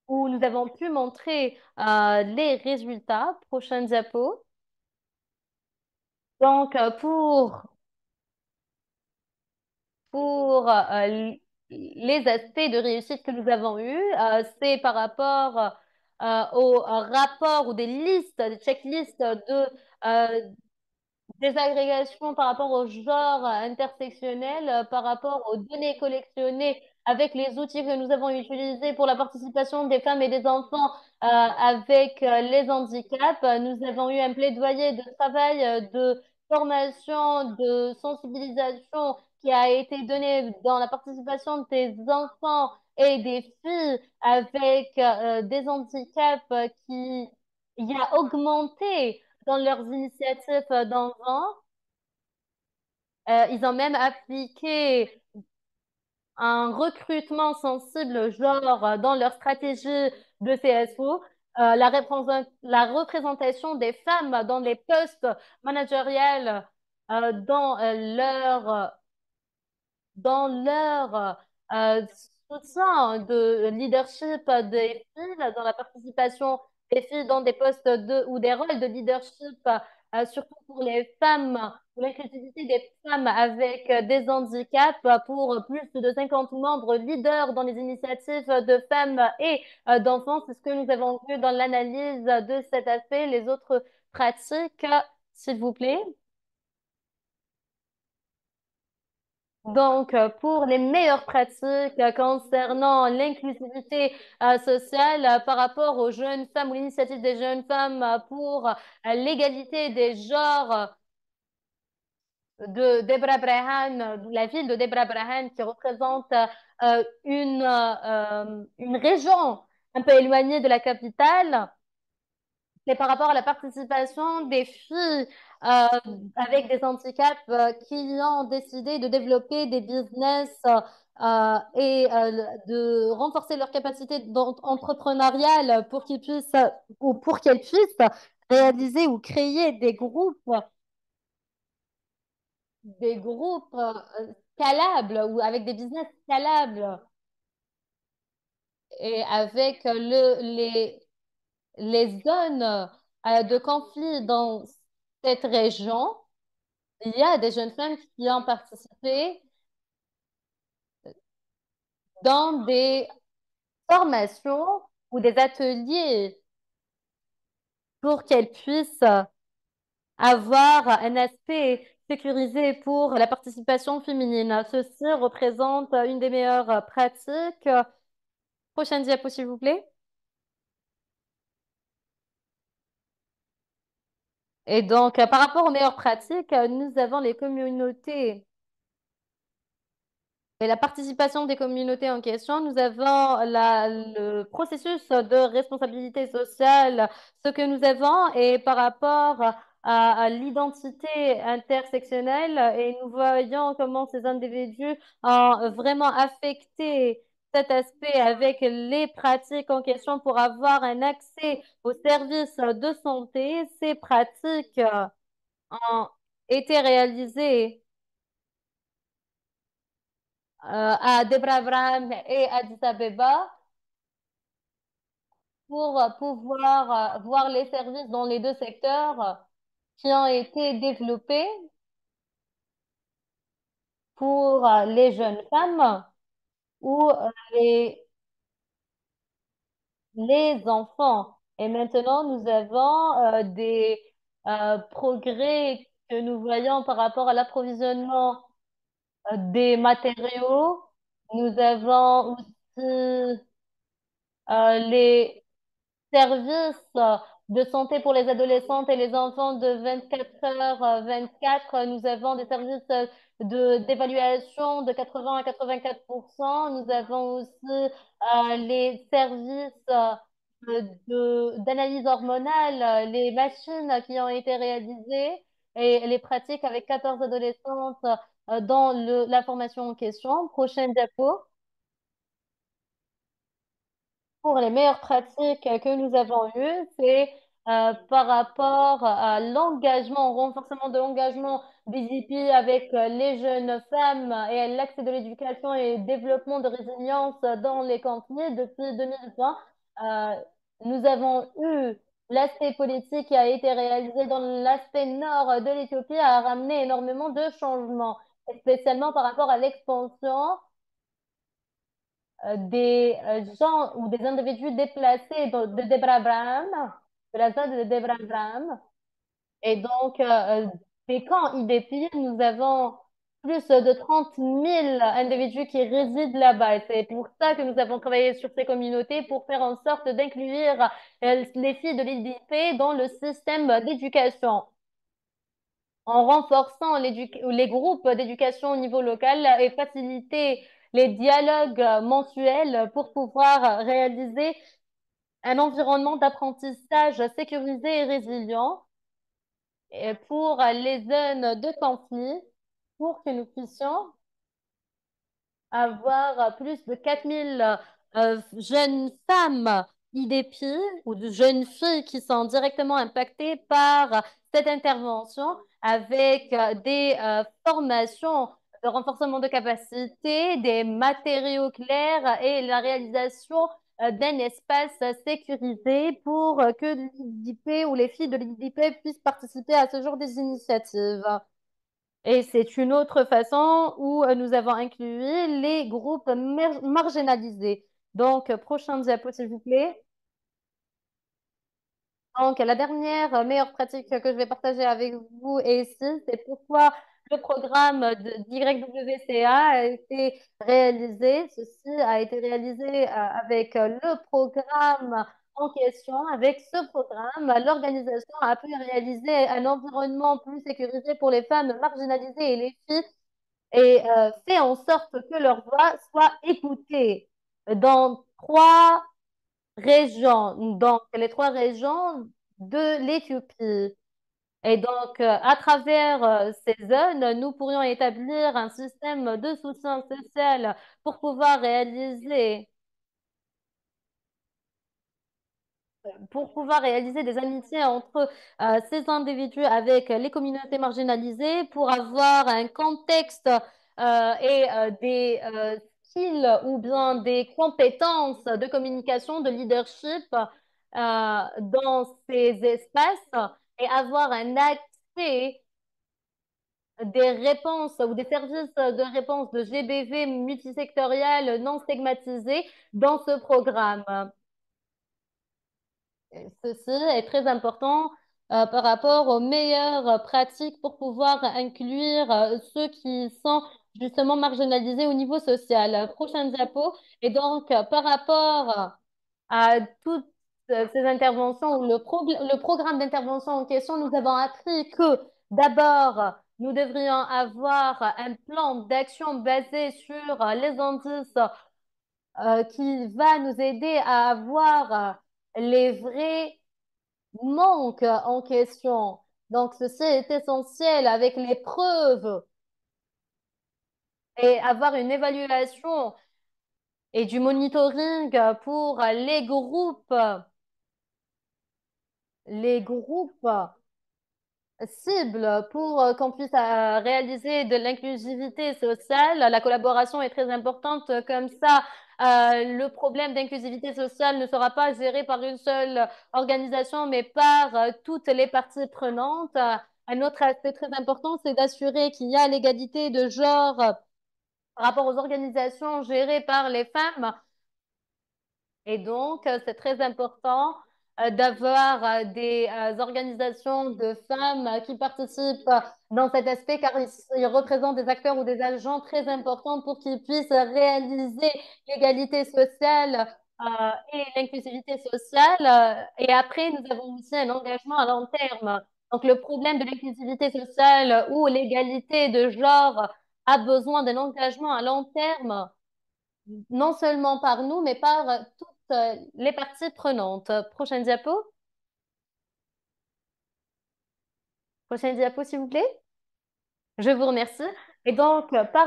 où nous avons pu montrer les résultats. Prochaine diapo. Donc, pour les aspects de réussite que nous avons eus, c'est par rapport aux rapports ou des listes, des checklists de des agrégations par rapport au genre intersectionnel, par rapport aux données collectionnées avec les outils que nous avons utilisés pour la participation des femmes et des enfants avec les handicaps. Nous avons eu un plaidoyer de travail, de formation, de sensibilisation qui a été donné dans la participation des enfants et des filles avec des handicaps qui y a augmenté dans leurs initiatives d'enfants. Ils ont même appliqué un recrutement sensible, genre dans leur stratégie de CSO, la représentation des femmes dans les postes managériels dans leur euh, soutien de leadership des filles, dans la participation des filles dans des postes ou des rôles de leadership, surtout pour les femmes, pour l'inclusivité des femmes avec des handicaps, pour plus de 50 membres leaders dans les initiatives de femmes et d'enfants. C'est ce que nous avons vu dans l'analyse de cet aspect. Les autres pratiques, s'il vous plaît. Donc, pour les meilleures pratiques concernant l'inclusivité sociale par rapport aux jeunes femmes ou l'initiative des jeunes femmes pour l'égalité des genres de Debra Brehan, la ville de Debra Brehan qui représente une région un peu éloignée de la capitale. C'est par rapport à la participation des filles euh, avec des handicaps qui ont décidé de développer des business et de renforcer leur capacité entrepreneuriale pour qu'ils puissent ou pour qu'elles puissent réaliser ou créer des groupes scalables ou avec des business scalables et avec les zones de conflit dans cette région. Il y a des jeunes femmes qui ont participé dans des formations ou des ateliers pour qu'elles puissent avoir un aspect sécurisé pour la participation féminine. Ceci représente une des meilleures pratiques. Prochaine diapo, s'il vous plaît. Et donc, par rapport aux meilleures pratiques, nous avons les communautés. Et la participation des communautés en question, nous avons le processus de responsabilité sociale, ce que nous avons, et par rapport à l'identité intersectionnelle, et nous voyons comment ces individus ont vraiment affecté cet aspect avec les pratiques en question pour avoir un accès aux services de santé. Ces pratiques ont été réalisées à Debra Abraham et Addis Abeba pour pouvoir voir les services dans les deux secteurs qui ont été développés pour les jeunes femmes ou les enfants. Et maintenant, nous avons des progrès que nous voyons par rapport à l'approvisionnement des matériaux. Nous avons aussi les services de santé pour les adolescentes et les enfants de 24 heures 24. Nous avons des services d'évaluation de 80 à 84%. Nous avons aussi les services d'analyse hormonale, les machines qui ont été réalisées et les pratiques avec 14 adolescentes dans la formation en question. Prochaine diapo. Pour les meilleures pratiques que nous avons eues, c'est par rapport à l'engagement, au renforcement de l'engagement des IP avec les jeunes femmes et à l'accès de l'éducation et développement de résilience dans les conflits depuis 2020. Euh, Nous avons eu l'aspect politique qui a été réalisé dans l'aspect nord de l'Éthiopie a ramené énormément de changements, spécialement par rapport à l'expansion des gens ou des individus déplacés de Debra Graham, de la zone de Debra Graham. Et donc, des camps IDP, nous avons plus de 30 000 individus qui résident là-bas. Et c'est pour ça que nous avons travaillé sur ces communautés pour faire en sorte d'inclure les filles de l'IDP dans le système d'éducation en renforçant les groupes d'éducation au niveau local et faciliter les dialogues mensuels pour pouvoir réaliser un environnement d'apprentissage sécurisé et résilient pour les zones de conflit, pour que nous puissions avoir plus de 4000 jeunes femmes IDP ou de jeunes filles qui sont directement impactées par cette intervention avec des formations de renforcement de capacité, des matériaux clairs et la réalisation d'un espace sécurisé pour que l'IDP ou les filles de l'IDP puissent participer à ce genre des initiatives. Et c'est une autre façon où nous avons inclus les groupes marginalisés. Donc, prochain diapo, s'il vous plaît. Donc, la dernière meilleure pratique que je vais partager avec vous ici, c'est pourquoi le programme d'YWCA a été réalisé. Ceci a été réalisé avec le programme en question. Avec ce programme, l'organisation a pu réaliser un environnement plus sécurisé pour les femmes marginalisées et les filles et fait en sorte que leur voix soit écoutée dans trois régions, donc les trois régions de l'Éthiopie. Et donc, à travers ces zones, nous pourrions établir un système de soutien social pour pouvoir réaliser des amitiés entre ces individus avec les communautés marginalisées pour avoir un contexte et des skills ou bien des compétences de communication, de leadership dans ces espaces et avoir un accès des réponses ou des services de réponse de GBV multisectoriels non stigmatisés dans ce programme. Ceci est très important par rapport aux meilleures pratiques pour pouvoir inclure ceux qui sont justement marginalisés au niveau social. Prochaine diapo. Et donc, par rapport à toutes ces interventions, ou le programme d'intervention en question, nous avons appris que d'abord, nous devrions avoir un plan d'action basé sur les indices qui va nous aider à avoir les vrais manque en question. Donc, ceci est essentiel avec les preuves et avoir une évaluation et du monitoring pour les groupes cibles pour qu'on puisse réaliser de l'inclusivité sociale. La collaboration est très importante. Comme ça, le problème d'inclusivité sociale ne sera pas géré par une seule organisation, mais par toutes les parties prenantes. Un autre aspect très important, c'est d'assurer qu'il y a l'égalité de genre par rapport aux organisations gérées par les femmes et donc, c'est très important d'avoir des organisations de femmes qui participent dans cet aspect car ils représentent des acteurs ou des agents très importants pour qu'ils puissent réaliser l'égalité sociale et l'inclusivité sociale. Et après, nous avons aussi un engagement à long terme. Donc, le problème de l'inclusivité sociale ou l'égalité de genre a besoin d'un engagement à long terme, non seulement par nous, mais par toutes les parties prenantes. Prochaine diapo. Prochaine diapo, s'il vous plaît. Je vous remercie. Et donc, par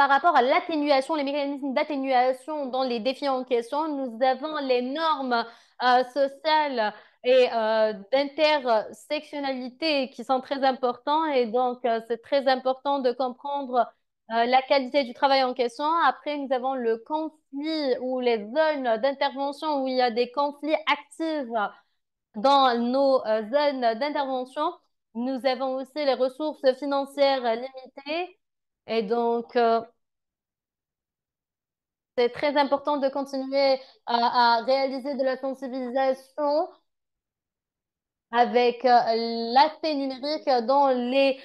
rapport à l'atténuation, les mécanismes d'atténuation dans les défis en question, nous avons les normes sociales et d'intersectionnalité qui sont très importants. Et donc, c'est très important de comprendre la qualité du travail en question. Après, nous avons le conflit ou les zones d'intervention où il y a des conflits actifs dans nos zones d'intervention. Nous avons aussi les ressources financières limitées. Et donc, c'est très important de continuer à réaliser de la sensibilisation avec l'aspect numérique dans les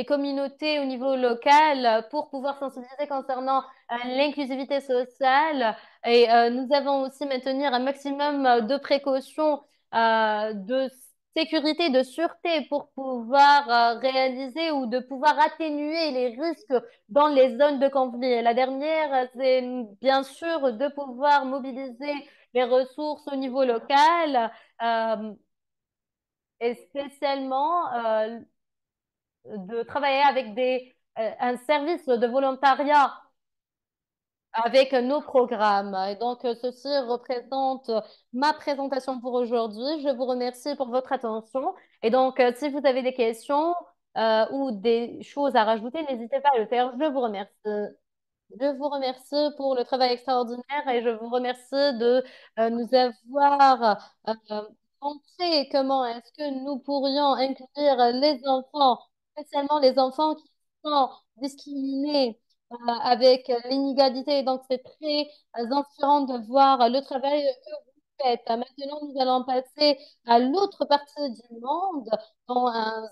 communautés au niveau local pour pouvoir sensibiliser concernant l'inclusivité sociale. Et nous avons aussi maintenir un maximum de précautions, de sécurité, de sûreté pour pouvoir réaliser ou de pouvoir atténuer les risques dans les zones de conflit. La dernière, c'est bien sûr de pouvoir mobiliser les ressources au niveau local. Euh, et spécialement de travailler avec un service de volontariat avec nos programmes. Et donc, ceci représente ma présentation pour aujourd'hui. Je vous remercie pour votre attention. Et donc, si vous avez des questions ou des choses à rajouter, n'hésitez pas à le faire. Je vous remercie. Je vous remercie pour le travail extraordinaire et je vous remercie de nous avoir montré comment est-ce que nous pourrions inclure les enfants, spécialement les enfants qui sont discriminés avec l'inégalité. Donc, c'est très inspirant de voir le travail que vous faites. Maintenant, nous allons passer à l'autre partie du monde, dans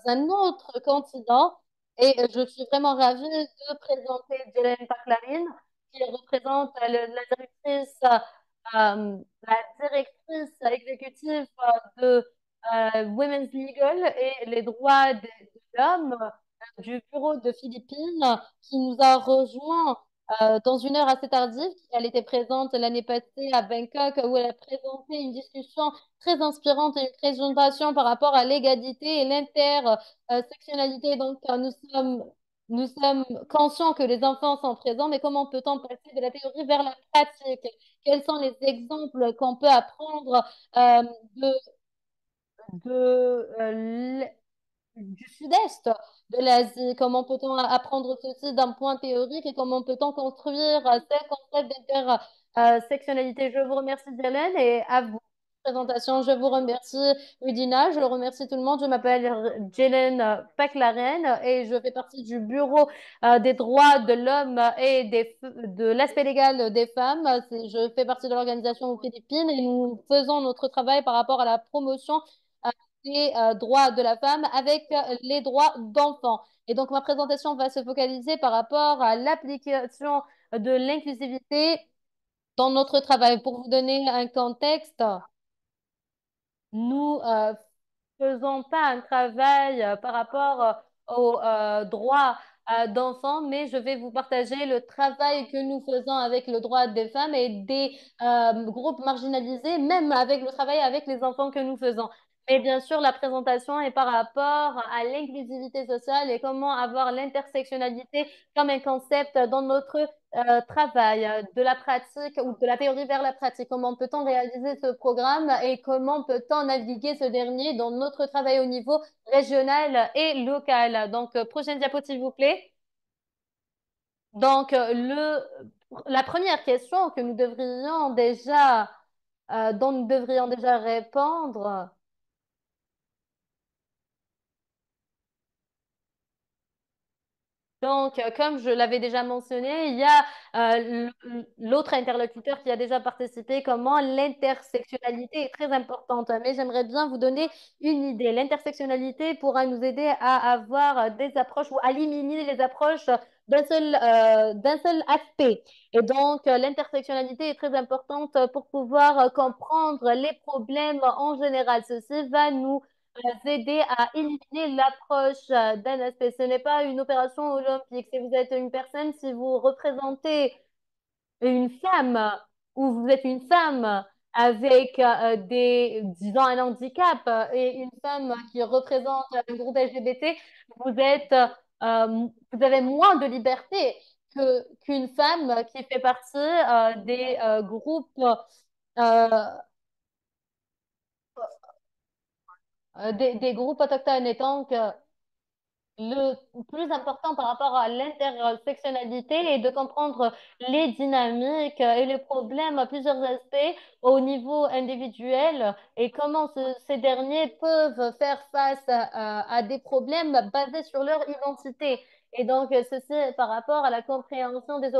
un autre continent. Et je suis vraiment ravie de présenter Jelen Paklarin, qui représente la directrice exécutive de Women's Legal et les droits de l'homme du bureau de Philippines, qui nous a rejoint dans une heure assez tardive. Elle était présente l'année passée à Bangkok, où elle a présenté une discussion très inspirante et une présentation par rapport à l'égalité et l'intersectionnalité. Donc, nous sommes conscients que les enfants sont présents, mais comment peut-on passer de la théorie vers la pratique? Quels sont les exemples qu'on peut apprendre euh, de, du sud-est de l'Asie? Comment peut-on apprendre ceci d'un point théorique et comment peut-on construire ces concepts d'intersectionnalité? Je vous remercie, Jalen, et à vous. Présentation. Je vous remercie, Udina. Je remercie tout le monde. Je m'appelle Jelen Paclaren et je fais partie du bureau des droits de l'homme et de l'aspect légal des femmes. Je fais partie de l'organisation aux Philippines et nous faisons notre travail par rapport à la promotion des droits de la femme avec les droits d'enfants. Et donc, ma présentation va se focaliser par rapport à l'application de l'inclusivité dans notre travail. Pour vous donner un contexte, nous faisons pas un travail par rapport aux droits d'enfants, mais je vais vous partager le travail que nous faisons avec le droit des femmes et des groupes marginalisés, même avec le travail avec les enfants que nous faisons. Mais bien sûr, la présentation est par rapport à l'inclusivité sociale et comment avoir l'intersectionnalité comme un concept dans notre travail, de la pratique ou de la théorie vers la pratique. Comment peut-on réaliser ce programme et comment peut-on naviguer ce dernier dans notre travail au niveau régional et local? Donc, prochaine diapo, s'il vous plaît. Donc, la première question que nous devrions déjà, dont nous devrions déjà répondre, Donc, comme je l'avais déjà mentionné, il y a l'autre interlocuteur qui a déjà participé, comment l'intersectionnalité est très importante. Mais j'aimerais bien vous donner une idée. L'intersectionnalité pourra nous aider à avoir des approches ou à éliminer les approches d'un seul aspect. Et donc, l'intersectionnalité est très importante pour pouvoir comprendre les problèmes en général. Ceci va nous aider à éliminer l'approche d'un aspect. Ce n'est pas une opération olympique. Si vous êtes une personne, si vous représentez une femme ou vous êtes une femme avec disons, un handicap et une femme qui représente un groupe LGBT, vous êtes, vous avez moins de liberté qu'une femme qui fait partie des groupes euh, des groupes autochtones. Et donc, le plus important par rapport à l'intersectionnalité est de comprendre les dynamiques et les problèmes à plusieurs aspects au niveau individuel et comment ces derniers peuvent faire face à des problèmes basés sur leur identité. Et donc, ceci est par rapport à la compréhension des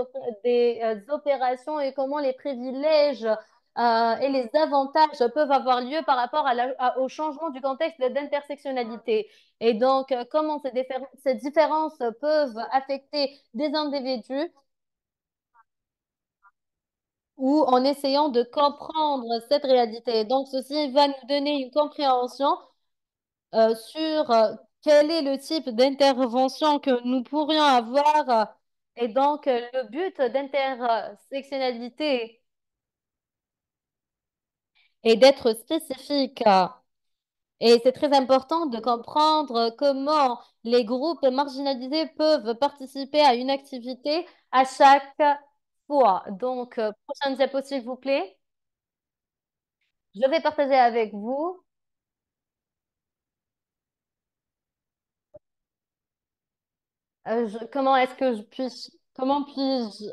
opérations et comment les privilèges et les avantages peuvent avoir lieu par rapport au changement du contexte d'intersectionnalité. Et donc, comment ces différences peuvent affecter des individus ou en essayant de comprendre cette réalité. Donc, ceci va nous donner une compréhension sur quel est le type d'intervention que nous pourrions avoir. Et donc, le but d'intersectionnalité est d'être spécifique. Et c'est très important de comprendre comment les groupes marginalisés peuvent participer à une activité à chaque fois. Donc, prochaine diapo, s'il vous plaît. Je vais partager avec vous comment puis-je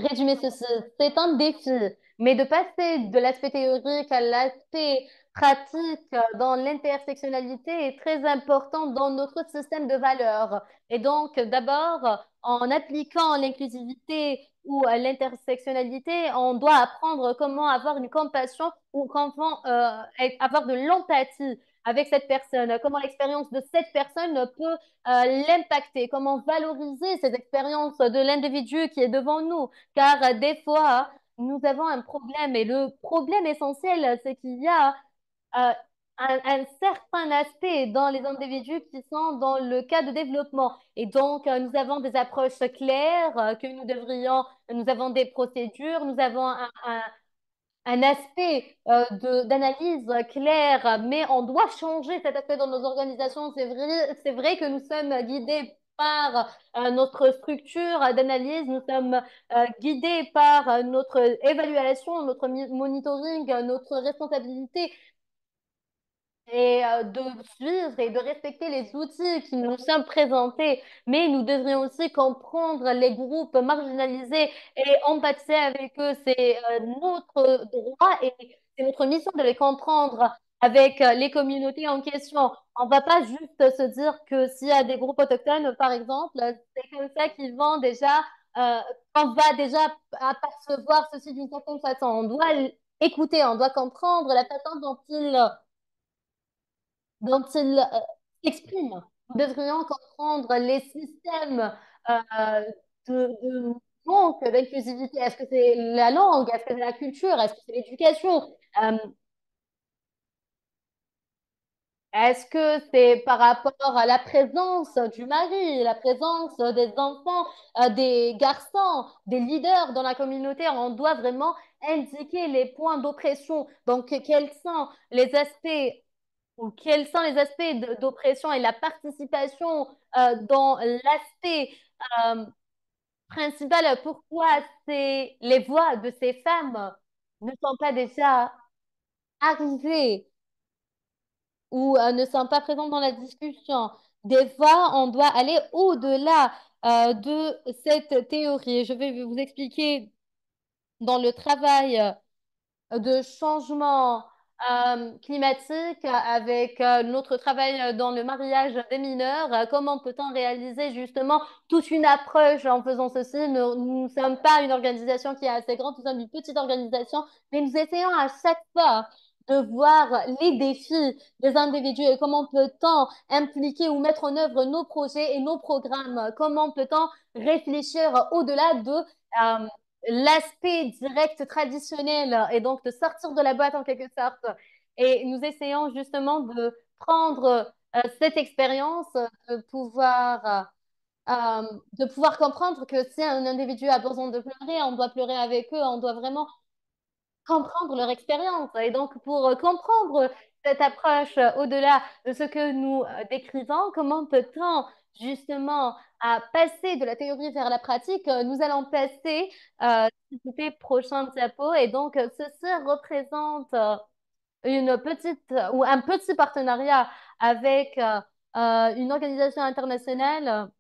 résumer ceci. C'est un défi, mais de passer de l'aspect théorique à l'aspect pratique dans l'intersectionnalité est très important dans notre système de valeurs. Et donc, d'abord, en appliquant l'inclusivité ou l'intersectionnalité, on doit apprendre comment avoir une compassion ou comment avoir de l'empathie avec cette personne, comment l'expérience de cette personne peut l'impacter, comment valoriser ces expériences de l'individu qui est devant nous. Car des fois, nous avons un problème et le problème essentiel, c'est qu'il y a un certain aspect dans les individus qui sont dans le cas de développement. Et donc, nous avons des approches claires que nous avons des procédures, nous avons un aspect d'analyse claire, mais on doit changer cet aspect dans nos organisations. C'est vrai que nous sommes guidés par notre structure d'analyse, nous sommes guidés par notre évaluation, notre monitoring, notre responsabilité et de suivre et de respecter les outils qui nous sont présentés. Mais nous devrions aussi comprendre les groupes marginalisés et empathiser avec eux. C'est notre droit et c'est notre mission de les comprendre avec les communautés en question. On ne va pas juste se dire que s'il y a des groupes autochtones, par exemple, c'est comme ça qu'ils vont déjà, euh, on va déjà apercevoir ceci d'une certaine façon. On doit écouter, on doit comprendre la façon dont il s'exprime. Nous devrions comprendre les systèmes euh, de manque d'inclusivité. Est-ce que c'est la langue? Est-ce que c'est la culture? Est-ce que c'est l'éducation? Euh, Est-ce que c'est par rapport à la présence du mari, la présence des enfants, des garçons, des leaders dans la communauté? On doit vraiment indiquer les points d'oppression. Donc, quels sont les aspects ou quels sont les aspects d'oppression et la participation dans l'aspect euh, principal? Pourquoi les voix de ces femmes ne sont pas déjà arrivées ou ne sont pas présentes dans la discussion? Des fois, on doit aller au-delà de cette théorie. Je vais vous expliquer dans le travail de changement. climatique, avec notre travail dans le mariage des mineurs, comment peut-on réaliser justement toute une approche en faisant ceci? Nous ne sommes pas une organisation qui est assez grande, nous sommes une petite organisation, mais nous essayons à chaque fois de voir les défis des individus et comment peut-on impliquer ou mettre en œuvre nos projets et nos programmes, comment peut-on réfléchir au-delà de l'aspect direct traditionnel et donc de sortir de la boîte en quelque sorte. Et nous essayons justement de prendre cette expérience, de pouvoir comprendre que si un individu a besoin de pleurer, on doit pleurer avec eux, on doit vraiment comprendre leur expérience. Et donc, pour comprendre cette approche au-delà de ce que nous décrivons, comment peut-on justement passer de la théorie vers la pratique? Nous allons passer, s'il vous plaît, prochain diapo. Et donc, ceci représente une petite ou un petit partenariat avec une organisation internationale.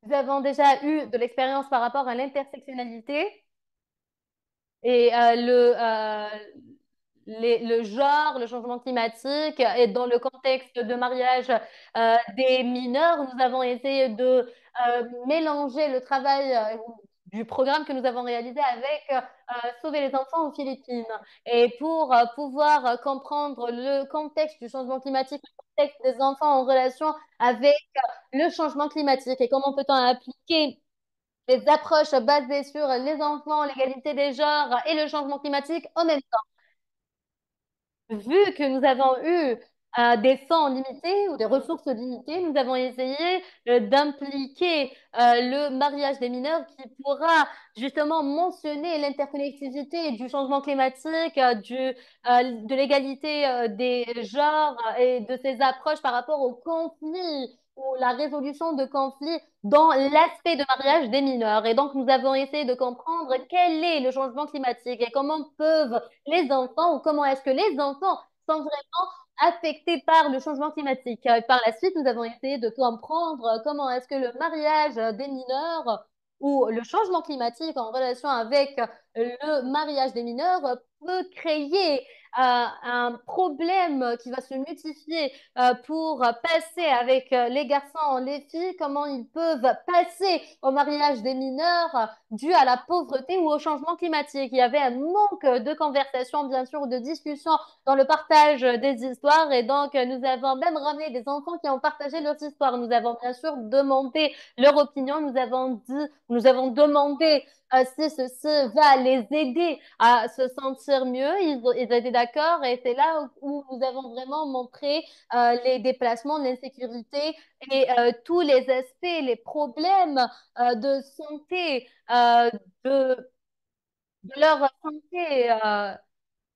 Nous avons déjà eu de l'expérience par rapport à l'intersectionnalité. Et le genre, le changement climatique et dans le contexte de mariage des mineurs, nous avons essayé de mélanger le travail du programme que nous avons réalisé avec Sauver les enfants aux Philippines. Et pour pouvoir comprendre le contexte du changement climatique, le contexte des enfants en relation avec le changement climatique et comment peut-on appliquer les approches basées sur les enfants, l'égalité des genres et le changement climatique en même temps. Vu que nous avons eu des fonds limités ou des ressources limitées, nous avons essayé d'impliquer le mariage des mineurs qui pourra justement mentionner l'interconnectivité du changement climatique, de l'égalité des genres et de ces approches par rapport aux conflits ou la résolution de conflits dans l'aspect de mariage des mineurs. Et donc, nous avons essayé de comprendre quel est le changement climatique et comment peuvent les enfants ou comment est-ce que les enfants sont vraiment affectés par le changement climatique. Par la suite, nous avons essayé de comprendre comment est-ce que le mariage des mineurs ou le changement climatique en relation avec le mariage des mineurs peut créer un problème qui va se multiplier pour passer avec les garçons, les filles, comment ils peuvent passer au mariage des mineurs dû à la pauvreté ou au changement climatique. Il y avait un manque de conversation, bien sûr, de discussion dans le partage des histoires. Et donc, nous avons même ramené des enfants qui ont partagé leurs histoires. Nous avons bien sûr demandé leur opinion. Nous avons demandé si ceci va les aider à se sentir mieux. Ils étaient d'accord et c'est là où nous avons vraiment montré les déplacements, l'insécurité et tous les aspects, les problèmes de santé, de, de leur santé.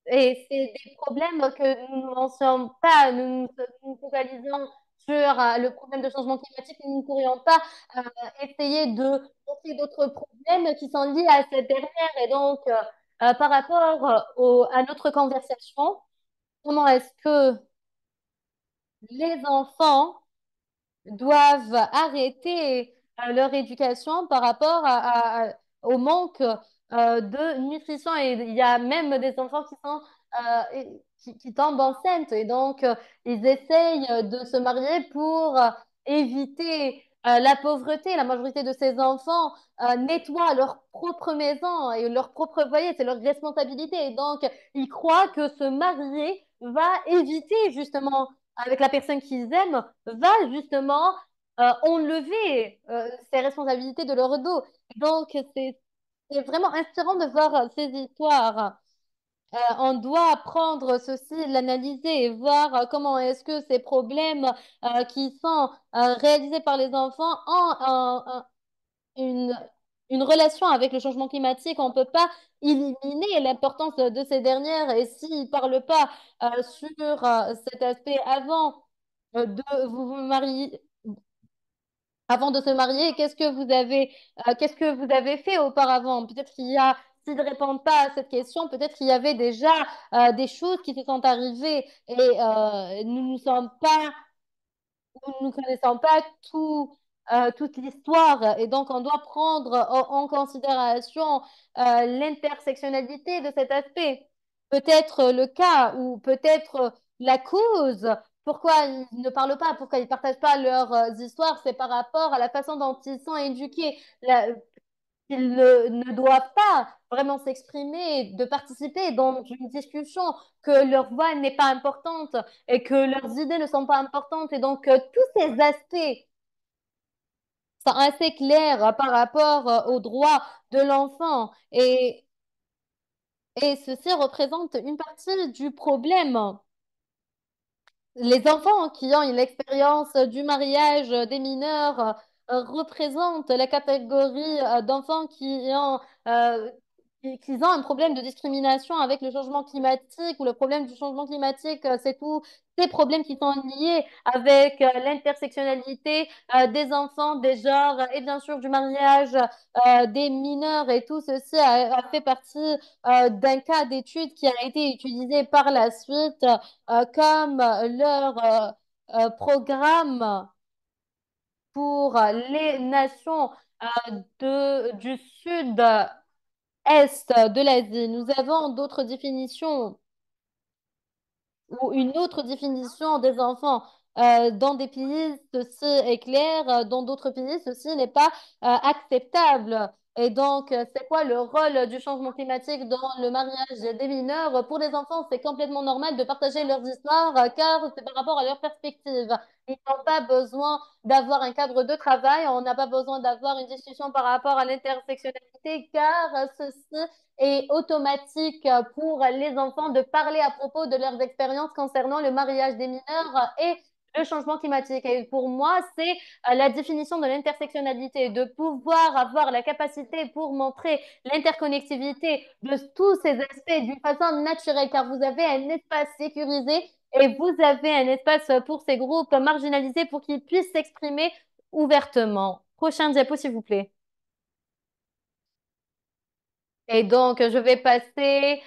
Et c'est des problèmes que nous n'en sommes pas. Nous focalisons sur le problème de changement climatique. Nous ne pourrions pas euh, essayer de penser d'autres problèmes qui sont liés à cette dernière. Et donc, par rapport à notre conversation, comment est-ce que les enfants doivent arrêter leur éducation par rapport au manque de nutrition. Et il y a même des enfants qui tombent enceintes. Et donc, ils essayent de se marier pour éviter la pauvreté. La majorité de ces enfants nettoient leur propre maison et leur propre foyer. C'est leur responsabilité. Et donc, ils croient que se marier va éviter justement avec la personne qu'ils aiment va justement enlever ces responsabilités de leur dos. Donc, c'est vraiment inspirant de voir ces histoires. On doit prendre ceci, l'analyser et voir comment est-ce que ces problèmes qui sont réalisés par les enfants ont une, une relation avec le changement climatique. On ne peut pas éliminer l'importance de ces dernières et s'ils ne parlent pas sur cet aspect avant de vous marier, avant de se marier, qu'est-ce que vous avez fait auparavant? Peut-être qu'il y a, s'ils ne répondent pas à cette question, peut-être qu'il y avait déjà des choses qui se sont arrivées et nous ne sommes pas, nous ne connaissons pas toute l'histoire. Et donc, on doit prendre en considération l'intersectionnalité de cet aspect. peut-être le cas ou peut-être la cause. Pourquoi ils ne parlent pas, pourquoi ils ne partagent pas leurs histoires, c'est par rapport à la façon dont ils sont éduqués. Ils ne doivent pas vraiment s'exprimer, de participer dans une discussion, que leur voix n'est pas importante et que leurs idées ne sont pas importantes. Et donc, tous ces aspects sont assez clairs par rapport aux droits de l'enfant. Et ceci représente une partie du problème. Les enfants qui ont une expérience du mariage des mineurs représentent la catégorie d'enfants euh, qui ont un problème de discrimination avec le changement climatique ou le problème du changement climatique, c'est tous ces problèmes qui sont liés avec l'intersectionnalité des enfants, des genres et bien sûr du mariage des mineurs et tout ceci a fait partie d'un cas d'étude qui a été utilisé par la suite comme leur programme pour les nations du sud-est de l'Asie. Nous avons d'autres définitions ou une autre définition des enfants. Dans des pays, ceci est clair, dans d'autres pays, ceci n'est pas acceptable. Et donc, c'est quoi le rôle du changement climatique dans le mariage des mineurs? Pour les enfants, c'est complètement normal de partager leurs histoires car c'est par rapport à leur perspective. Ils n'ont pas besoin d'avoir un cadre de travail, on n'a pas besoin d'avoir une discussion par rapport à l'intersectionnalité car ceci et automatique pour les enfants de parler à propos de leurs expériences concernant le mariage des mineurs et le changement climatique. Et pour moi, c'est la définition de l'intersectionnalité, de pouvoir avoir la capacité pour montrer l'interconnectivité de tous ces aspects d'une façon naturelle, car vous avez un espace sécurisé et vous avez un espace pour ces groupes marginalisés pour qu'ils puissent s'exprimer ouvertement. Prochain diapo, s'il vous plaît. Et donc, je vais passer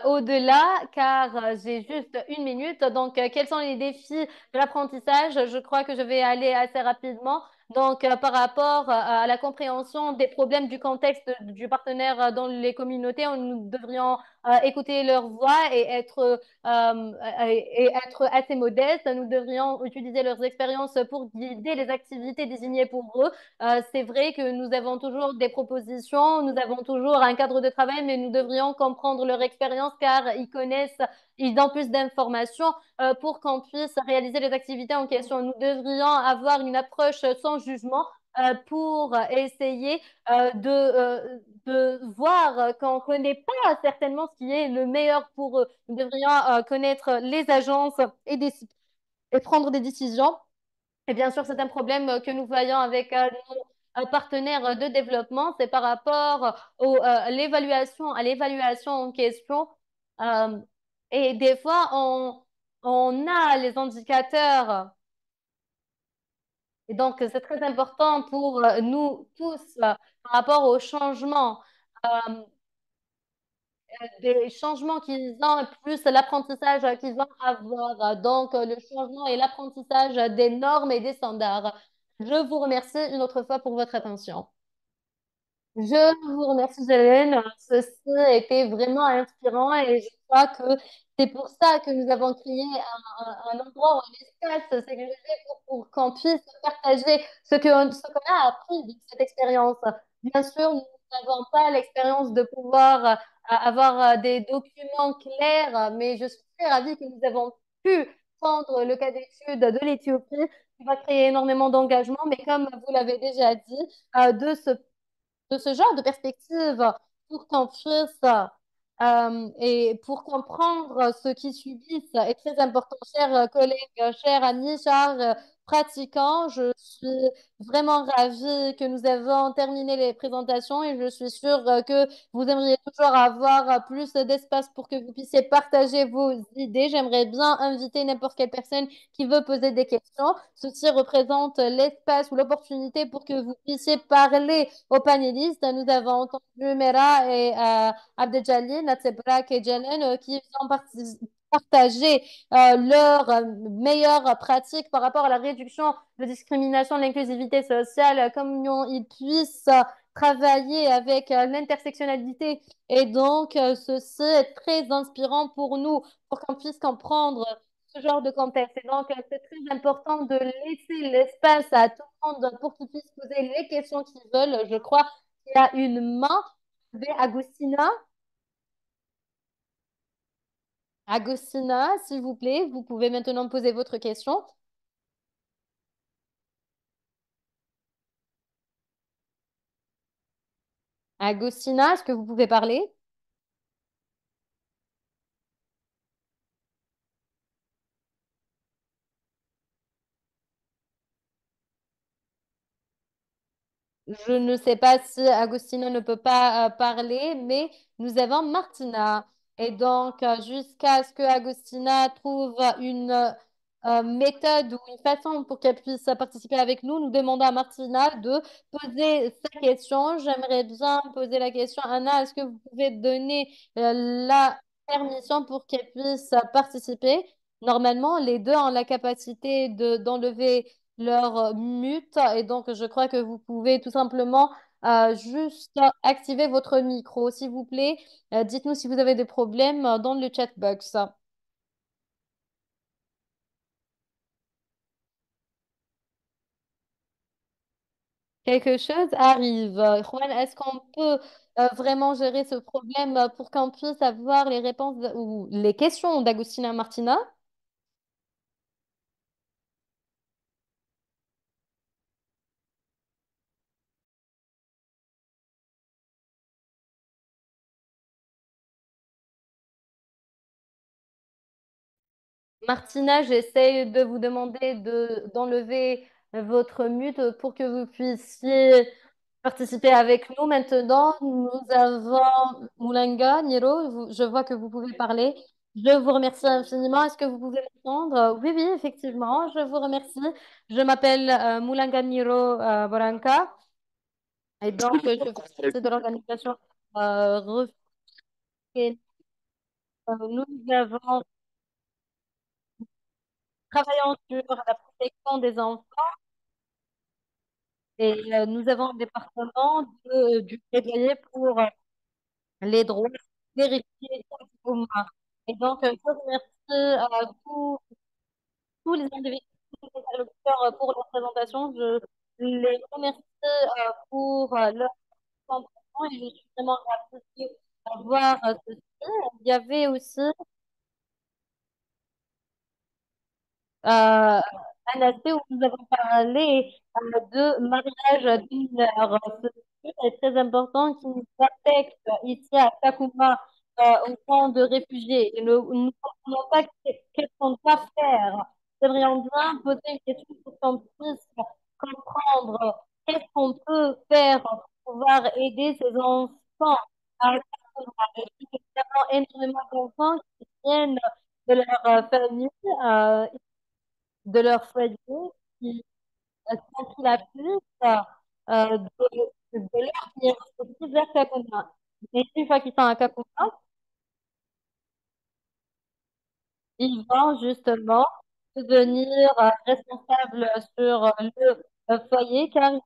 au-delà car j'ai juste une minute. Donc, quels sont les défis de l'apprentissage? Je crois que je vais aller assez rapidement. Donc, par rapport à la compréhension des problèmes du contexte du partenaire dans les communautés, nous devrions écouter leur voix et être assez modestes. Nous devrions utiliser leurs expériences pour guider les activités désignées pour eux. C'est vrai que nous avons toujours des propositions, nous avons toujours un cadre de travail, mais nous devrions comprendre leur expérience car ils connaissent, ils ont plus d'informations pour qu'on puisse réaliser les activités en question. Nous devrions avoir une approche sans jugement pour essayer de voir qu'on ne connaît pas certainement ce qui est le meilleur pour eux. Nous devrions connaître les agences et prendre des décisions. Et bien sûr, c'est un problème que nous voyons avec nos partenaires de développement. C'est par rapport à l'évaluation en question. Euh, et des fois, on a les indicateurs. Et donc, c'est très important pour nous tous par rapport aux changements. Euh, des changements qu'ils ont, plus l'apprentissage qu'ils vont avoir. Donc, le changement et l'apprentissage des normes et des standards. Je vous remercie une autre fois pour votre attention. Je vous remercie, Hélène. Ceci a été vraiment inspirant et je crois que c'est pour ça que nous avons créé un endroit ou un espace sécurisé pour qu'on puisse partager ce qu'on a appris de cette expérience. Bien sûr, nous n'avons pas l'expérience de pouvoir avoir des documents clairs, mais je suis très ravie que nous avons pu prendre le cas d'étude de l'Éthiopie qui va créer énormément d'engagement, mais comme vous l'avez déjà dit, de ce genre de perspective pour qu'on puisse et pour comprendre ce qu'ils subissent est très important. Chers collègues, chers amis, chers pratiquants, je suis vraiment ravie que nous avons terminé les présentations et je suis sûre que vous aimeriez toujours avoir plus d'espace pour que vous puissiez partager vos idées. J'aimerais bien inviter n'importe quelle personne qui veut poser des questions. Ceci représente l'espace ou l'opportunité pour que vous puissiez parler aux panélistes. Nous avons entendu Mera et Abdeljalil, Natsebrak et Jenen qui ont participé partager leurs meilleures pratiques par rapport à la réduction de discrimination, de l'inclusivité sociale, comment ils puissent travailler avec l'intersectionnalité. Et donc, ceci est très inspirant pour nous, pour qu'on puisse comprendre ce genre de contexte. Et donc, c'est très important de laisser l'espace à tout le monde pour qu'ils puissent poser les questions qu'ils veulent. Je crois qu'il y a une main. Agustina, Agustina, s'il vous plaît, vous pouvez maintenant poser votre question. Agustina, est-ce que vous pouvez parler? Je ne sais pas si Agostina ne peut pas parler, mais nous avons Martina. Et donc, jusqu'à ce que Agostina trouve une méthode ou une façon pour qu'elle puisse participer avec nous, nous demandons à Martina de poser sa question. J'aimerais bien poser la question. Anna, est-ce que vous pouvez donner la permission pour qu'elle puisse participer? Normalement, les deux ont la capacité d'enlever leur mute. Et donc, je crois que vous pouvez tout simplement juste activer votre micro, s'il vous plaît. Dites-nous si vous avez des problèmes dans le chat box. Quelque chose arrive. Juan, est-ce qu'on peut vraiment gérer ce problème pour qu'on puisse avoir les réponses ou les questions d'Agustina Martina? Martina, j'essaie de vous demander d'enlever votre mute pour que vous puissiez participer avec nous. Maintenant, nous avons Moulanga, Niro, je vois que vous pouvez parler. Je vous remercie infiniment. Est-ce que vous pouvez m'entendre? Oui, oui, effectivement, je vous remercie. Je m'appelle Moulanga Niro Boranka et donc je fais partie de l'organisation Refuge. Nous avons travaillé sur la protection des enfants et nous avons un département du plaidoyer pour les droits vérifiés au moins. Et donc, je remercie tous les individus, tous les interlocuteurs pour leur présentation. Je les remercie pour leur compréhension et je suis vraiment ravie de voir ceci. Il y avait aussi un aspect où nous avons parlé de mariage mineur. Ceci est très important qui nous affecte ici à Takuma, au camp de réfugiés. Et nous ne comprenons pas qu'est-ce qu'on doit faire. Nous aimerions bien poser une question pour qu'on puisse comprendre qu'est-ce qu'on peut faire pour pouvoir aider ces enfants à Takuma. Et puis, nous avons énormément d'enfants qui viennent de leur famille. De leur foyer qui sont sous la piste de leur venir aussi vers Kakuna. Et une fois qu'ils sont à Kakuna, ils vont justement devenir responsables sur le foyer car ils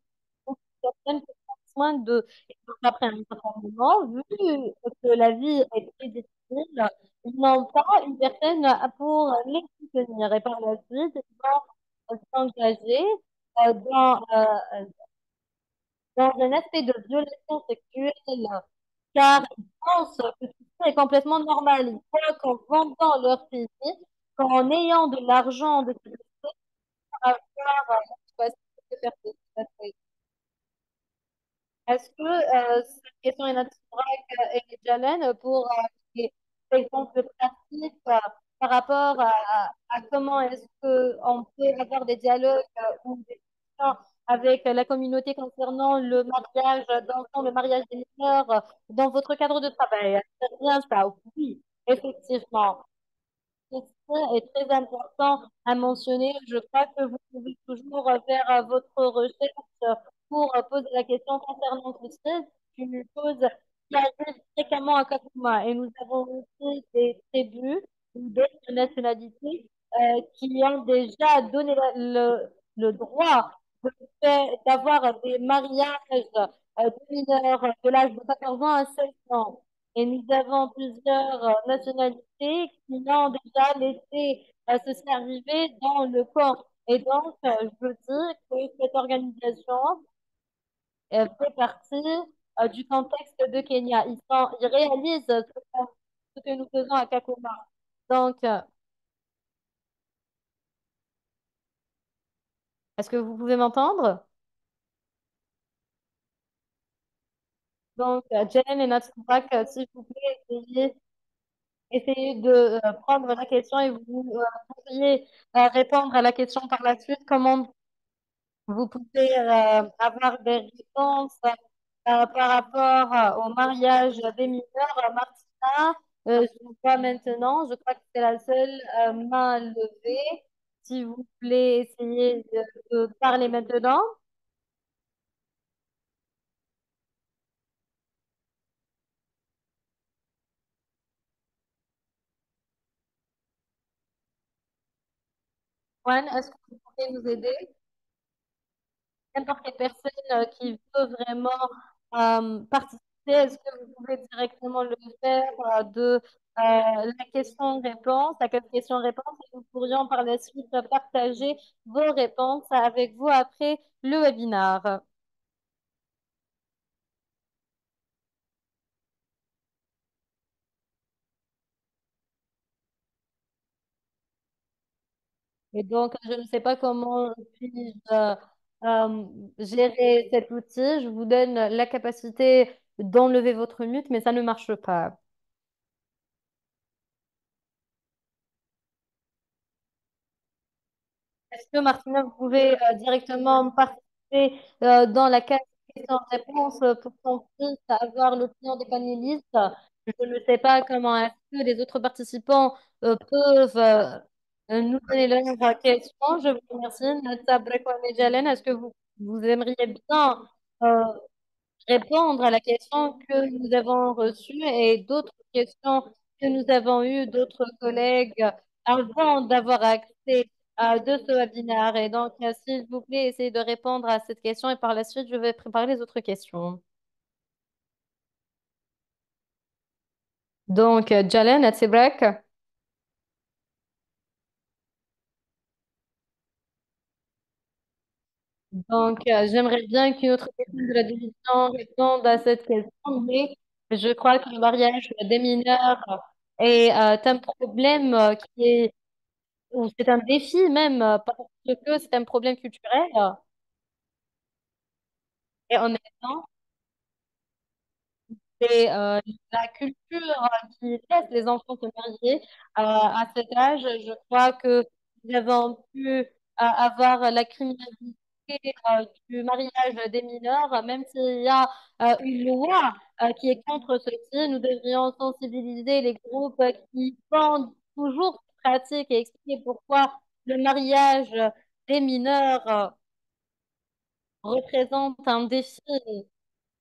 ont certaines qui prennent soin de. Et donc, après un certain moment, vu que la vie est très difficile, ils n'ont pas une personne pour les soutenir. Et par la suite, ils vont s'engager dans un aspect de violation sexuelle, car ils pensent que tout ça est complètement normal. Ils croient qu'en vendant leur pays, qu'en ayant de l'argent de sécurité, avoir la capacité de faire des. Est-ce que cette question est naturelle et Jalen pour des exemples pratiques par rapport à comment est-ce qu'on peut avoir des dialogues ou des discussions avec la communauté concernant le mariage d'enfants, le mariage des mineurs dans votre cadre de travail? C'est bien ça, oui, effectivement. Question est très important à mentionner. Je crois que vous pouvez toujours faire votre recherche pour poser la question concernant ceci. C'est une chose qui arrive fréquemment à Kakuma. Et nous avons aussi des tribus, ou des d'autres nationalités qui ont déjà donné le droit d'avoir des mariages de mineurs de l'âge de 14 ans à 16 ans. Et nous avons plusieurs nationalités qui ont déjà laissé ceci arriver dans le camp. Et donc, je veux dire que cette organisation fait partie du contexte de Kenya. Ils réalisent ce que nous faisons à Kakuma. Donc, est-ce que vous pouvez m'entendre? Donc, Jen et Natsurak, s'il vous plaît, essayez de prendre la question et vous pourriez répondre à la question par la suite. Comment vous pouvez avoir des réponses par rapport au mariage des mineurs? Martina, je vous vois maintenant. Je crois que c'est la seule main levée. S'il vous plaît, essayez de parler maintenant. Juan, est-ce que vous pouvez nous aider? N'importe quelle personne qui veut vraiment participer, est-ce que vous pouvez directement le faire la question-réponse, la question-réponse, et nous pourrions par la suite partager vos réponses avec vous après le webinaire. Et donc, je ne sais pas comment puis-je gérer cet outil. Je vous donne la capacité d'enlever votre mute, mais ça ne marche pas. Est-ce que Martina, vous pouvez directement participer dans la case questions-réponses pour qu'on puisse avoir l'opinion des panélistes? Je ne sais pas comment est-ce que les autres participants peuvent nous donner leurs questions. Je vous remercie. Nata Brekwame Jalen, est-ce que vous aimeriez bien euh, répondre à la question que nous avons reçue et d'autres questions que nous avons eues d'autres collègues avant d'avoir accès à de ce webinaire. Et donc, s'il vous plaît, essayez de répondre à cette question et par la suite, je vais préparer les autres questions. Donc, Jalen, Atsebrak. Donc, j'aimerais bien qu'une autre personne de la division réponde à cette question, mais je crois que le mariage des mineurs est un problème qui est ou c'est un défi même, parce que c'est un problème culturel. Et honnêtement, c'est la culture qui laisse les enfants se marier à cet âge. Je crois que nous avons pu avoir la criminalité du mariage des mineurs, même s'il y a une loi qui est contre ceci, nous devrions sensibiliser les groupes qui font toujours cette pratique et expliquer pourquoi le mariage des mineurs représente un défi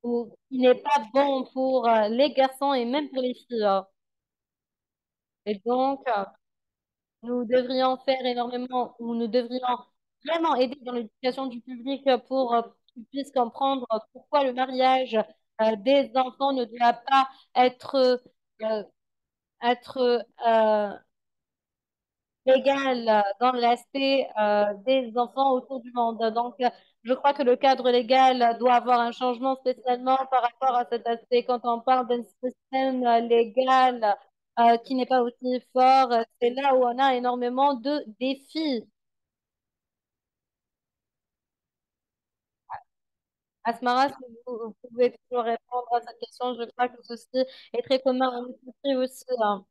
ou qui n'est pas bon pour les garçons et même pour les filles. Et donc, nous devrions faire énormément, ou nous devrions vraiment aider dans l'éducation du public pour qu'ils puissent comprendre pourquoi le mariage des enfants ne doit pas être, euh, être légal dans l'aspect des enfants autour du monde. Donc, je crois que le cadre légal doit avoir un changement spécialement par rapport à cet aspect. Quand on parle d'un système légal qui n'est pas aussi fort, c'est là où on a énormément de défis. Asmara, si vous pouvez toujours répondre à cette question, je crois que ceci est très commun en Éthiopie aussi, hein,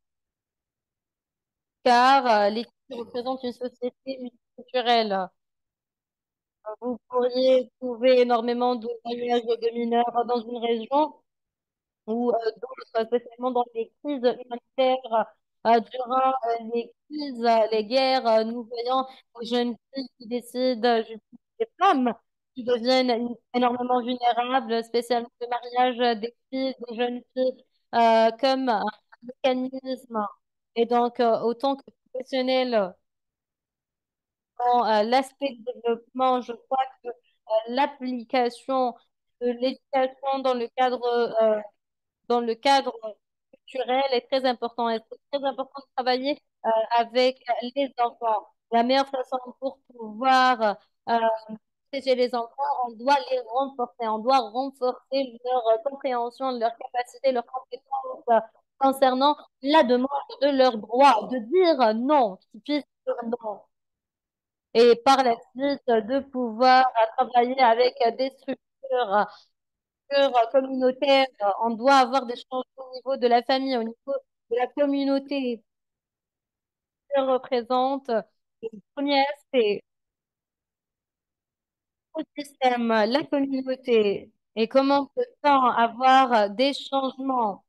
car l'Éthiopie représente une société multiculturelle. Vous pourriez trouver énormément de mariages de mineurs dans une région ou d'autres, spécialement dans les crises humanitaires. Durant les crises, les guerres, nous voyons des jeunes filles qui décident, des femmes qui deviennent énormément vulnérables, spécialement le mariage des filles, des jeunes filles, comme un mécanisme. Et donc, autant que professionnels dans l'aspect de développement, je crois que l'application de l'éducation dans le cadre culturel est très important. Et c'est très important de travailler avec les enfants. La meilleure façon pour pouvoir protéger les enfants, on doit les renforcer. On doit renforcer leur compréhension, leur capacité, leurs compétences concernant la demande de leurs droits, de dire non, qu'ils puissent dire non. Et par la suite, de pouvoir travailler avec des structures communautaires. On doit avoir des changements au niveau de la famille, au niveau de la communauté que représente le premier aspect, le système, la communauté. Et comment peut-on avoir des changements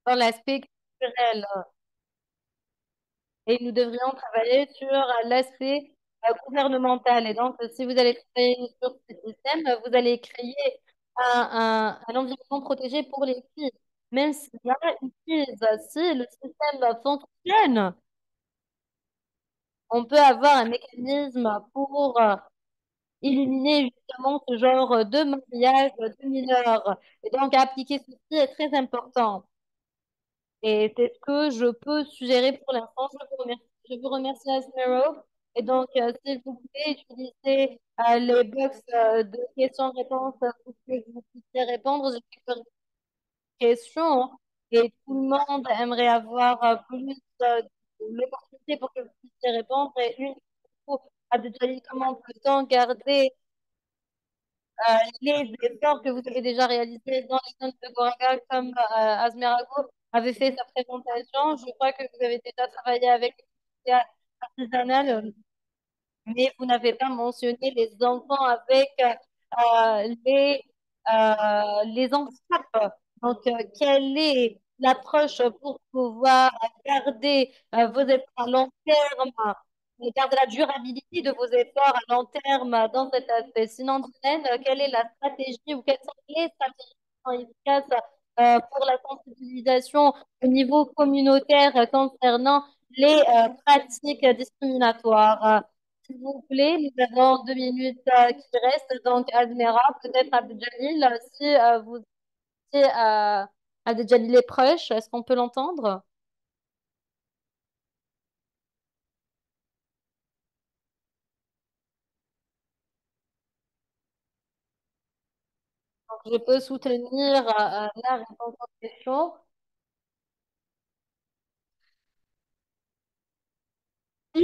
dans l'aspect culturel? Et nous devrions travailler sur l'aspect gouvernemental. Et donc, si vous allez travailler sur ce système, vous allez créer un environnement protégé pour les filles. Même s'il y a une crise, si le système fonctionne, on peut avoir un mécanisme pour éliminer justement ce genre de mariage de mineurs. Et donc, appliquer ceci est très important. Et c'est ce que je peux suggérer pour l'instant. Je vous remercie Asmero. Et donc, s'il vous plaît, utilisez les box de questions-réponses pour que vous puissiez répondre. J'ai quelques questions et tout le monde aimerait avoir plus l'opportunité pour que vous puissiez répondre. Et une, Abdel, comment peut-on garder les efforts que vous avez déjà réalisés dans les zones de Goraga, comme Azmerago avait fait sa présentation. Je crois que vous avez déjà travaillé avec les communautés artisanales, mais vous n'avez pas mentionné les enfants avec les handicaps. Donc, quelle est l'approche pour pouvoir garder vos efforts à long terme et garder la durabilité de vos efforts à long terme dans cet aspect? Sinon, Dylan, quelle est la stratégie ou quelles sont les stratégies qui sont efficaces pour la sensibilisation au niveau communautaire concernant les pratiques discriminatoires? S'il vous plaît, nous avons 2 minutes qui restent, donc Admira, peut-être Abdeljalil, si si Abdeljalil est proche, est-ce qu'on peut l'entendre? Donc, je peux soutenir la réponse en question. Si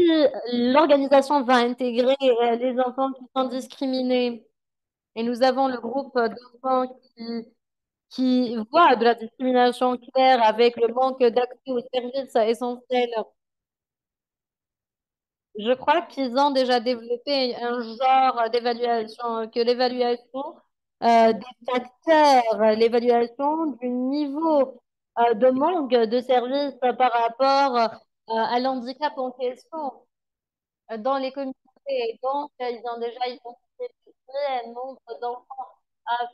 l'organisation va intégrer les enfants qui sont discriminés, et nous avons le groupe d'enfants qui voient de la discrimination claire avec le manque d'accès aux services essentiels. Je crois qu'ils ont déjà développé un genre d'évaluation, que l'évaluation des facteurs, l'évaluation du niveau de manque de services par rapport à l'handicap en question dans les communautés. Et donc, ils ont déjà identifié un nombre d'enfants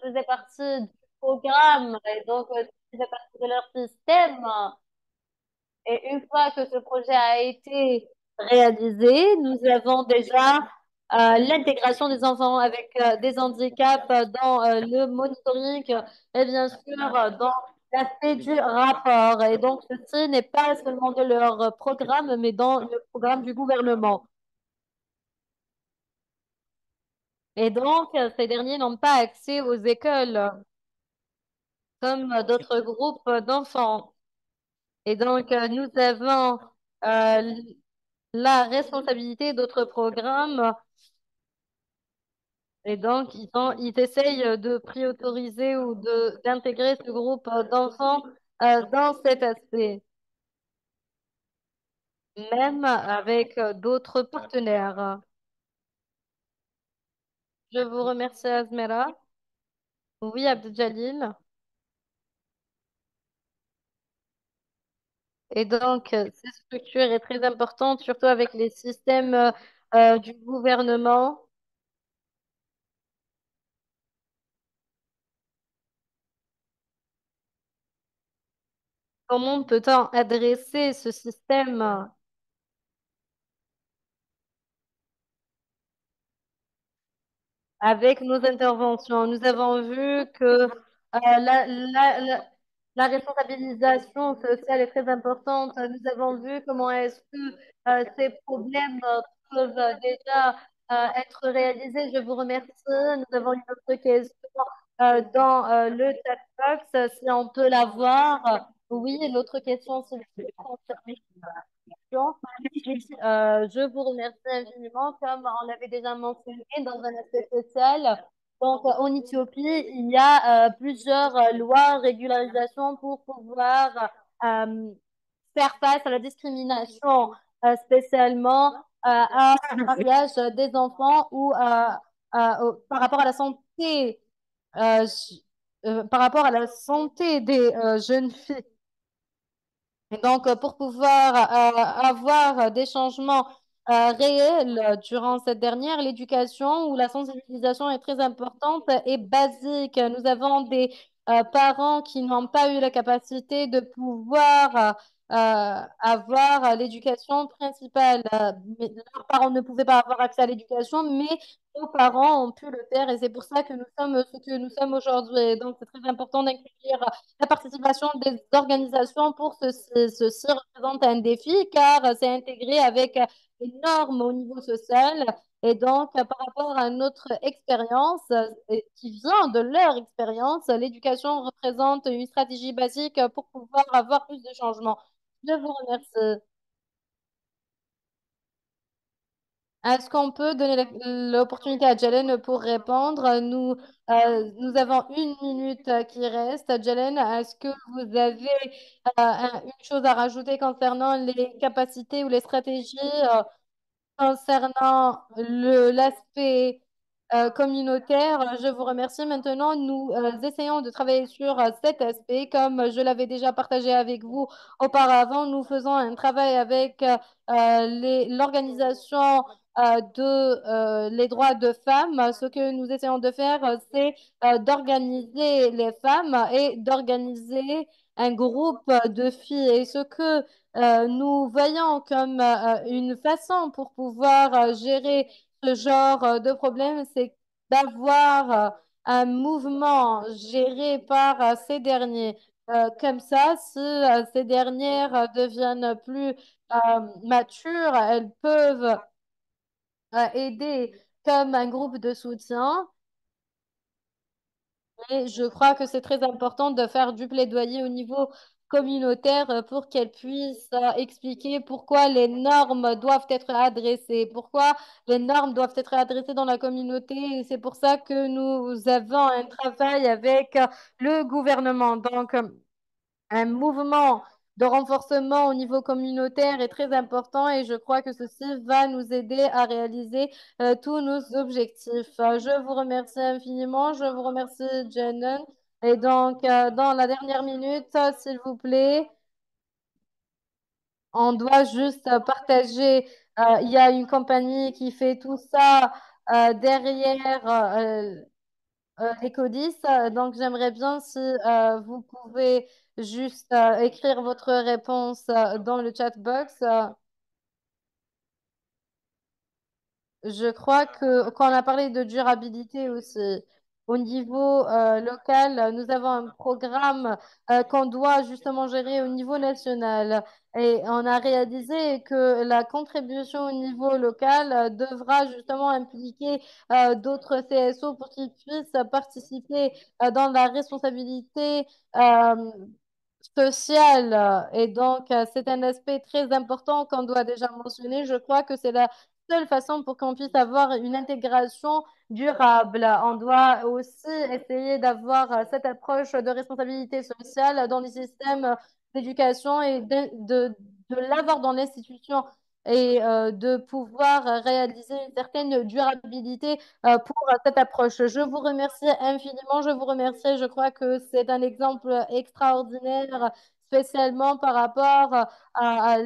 faisaient partie du programme et donc faisaient partie de leur système. Et une fois que ce projet a été réalisé, nous avons déjà l'intégration des enfants avec des handicaps dans le monitoring et bien sûr dans l'aspect du rapport. Et donc, ceci n'est pas seulement de leur programme, mais dans le programme du gouvernement. Et donc, ces derniers n'ont pas accès aux écoles comme d'autres groupes d'enfants. Et donc, nous avons euh, la responsabilité d'autres programmes. Et donc, ils essayent de prioriser ou d'intégrer ce groupe d'enfants dans cet aspect, même avec d'autres partenaires. Je vous remercie, Azmera. Oui, Abdel. Et donc, cette structure est très importante, surtout avec les systèmes du gouvernement. Comment peut-on adresser ce système avec nos interventions? Nous avons vu que la responsabilisation sociale est très importante. Nous avons vu comment est-ce que ces problèmes peuvent déjà être réalisés. Je vous remercie. Nous avons une autre question dans le chat box, si on peut la voir. Oui, l'autre question, c'est je vous remercie infiniment. Comme on l'avait déjà mentionné dans un aspect social, donc en Éthiopie, il y a plusieurs lois, régularisations pour pouvoir faire face à la discrimination, spécialement au mariage des enfants ou par rapport à la santé, par rapport à la santé des jeunes filles. Et donc, pour pouvoir avoir des changements réels durant cette dernière, l'éducation ou la sensibilisation est très importante et basique. Nous avons des parents qui n'ont pas eu la capacité de pouvoir avoir l'éducation principale. Leurs parents ne pouvaient pas avoir accès à l'éducation, mais nos parents ont pu le faire et c'est pour ça que nous sommes ce que nous sommes aujourd'hui. Et donc, c'est très important d'inclure la participation des organisations pour ceci représente un défi car c'est intégré avec les normes au niveau social. Et donc, par rapport à notre expérience qui vient de leur expérience, l'éducation représente une stratégie basique pour pouvoir avoir plus de changements. Je vous remercie. Est-ce qu'on peut donner l'opportunité à Jalen pour répondre? Nous avons une minute qui reste. Jalen, est-ce que vous avez une chose à rajouter concernant les capacités ou les stratégies concernant l'aspect communautaire? Je vous remercie. Maintenant, nous essayons de travailler sur cet aspect. Comme je l'avais déjà partagé avec vous auparavant, nous faisons un travail avec l'organisation les droits de femmes. Ce que nous essayons de faire, c'est d'organiser les femmes et d'organiser un groupe de filles. Et ce que nous voyons comme une façon pour pouvoir gérer ce genre de problème, c'est d'avoir un mouvement géré par ces derniers. Comme ça, si ces dernières deviennent plus matures, elles peuvent aider comme un groupe de soutien. Et je crois que c'est très important de faire du plaidoyer au niveau communautaire pour qu'elles puissent expliquer pourquoi les normes doivent être adressées, pourquoi les normes doivent être adressées dans la communauté. Et c'est pour ça que nous avons un travail avec le gouvernement. Donc, un mouvement de renforcement au niveau communautaire est très important et je crois que ceci va nous aider à réaliser tous nos objectifs. Je vous remercie infiniment. Je vous remercie, Jennen. Et donc, dans la dernière minute, s'il vous plaît, on doit juste partager. Il y a une compagnie qui fait tout ça derrière les codis. Donc, j'aimerais bien si vous pouvez juste écrire votre réponse dans le chat box. Je crois que quand on a parlé de durabilité aussi, au niveau local, nous avons un programme qu'on doit justement gérer au niveau national. Et on a réalisé que la contribution au niveau local devra justement impliquer d'autres CSO pour qu'ils puissent participer dans la responsabilité euh, sociale. Et donc, c'est un aspect très important qu'on doit déjà mentionner. Je crois que c'est la seule façon pour qu'on puisse avoir une intégration durable. On doit aussi essayer d'avoir cette approche de responsabilité sociale dans les systèmes d'éducation et de l'avoir dans l'institution et de pouvoir réaliser une certaine durabilité pour cette approche. Je vous remercie infiniment, je vous remercie. Je crois que c'est un exemple extraordinaire, spécialement par rapport à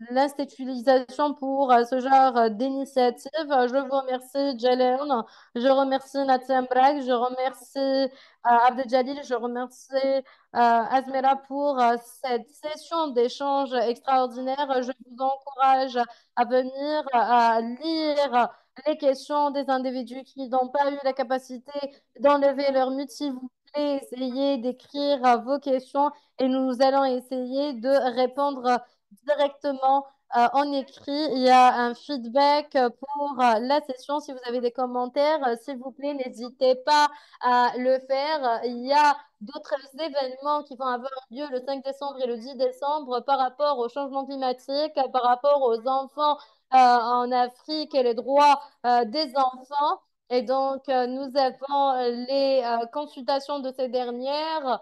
l'institutionnalisation pour ce genre d'initiative. Je vous remercie, Jalen. Je remercie Natia Bragg. Je remercie Abdel Jalil. Je remercie Azmera pour cette session d'échange extraordinaire. Je vous encourage à venir à lire les questions des individus qui n'ont pas eu la capacité d'enlever leur mute. S'il vous plaît, essayez d'écrire vos questions et nous allons essayer de répondre directement en écrit. Il y a un feedback pour la session. Si vous avez des commentaires, s'il vous plaît, n'hésitez pas à le faire. Il y a d'autres événements qui vont avoir lieu le 5 décembre et le 10 décembre par rapport au changement climatique, par rapport aux enfants en Afrique et les droits des enfants. Et donc, nous avons les consultations de ces dernières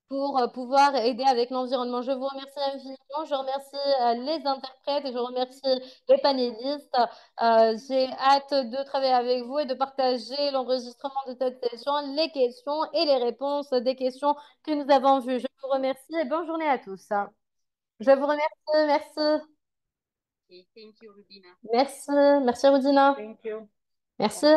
pour pouvoir aider avec l'environnement. Je vous remercie infiniment. Je remercie les interprètes et je remercie les panélistes. J'ai hâte de travailler avec vous et de partager l'enregistrement de cette session, les questions et les réponses des questions que nous avons vues. Je vous remercie et bonne journée à tous. Je vous remercie. Merci. Merci. Merci, Rudina. Merci.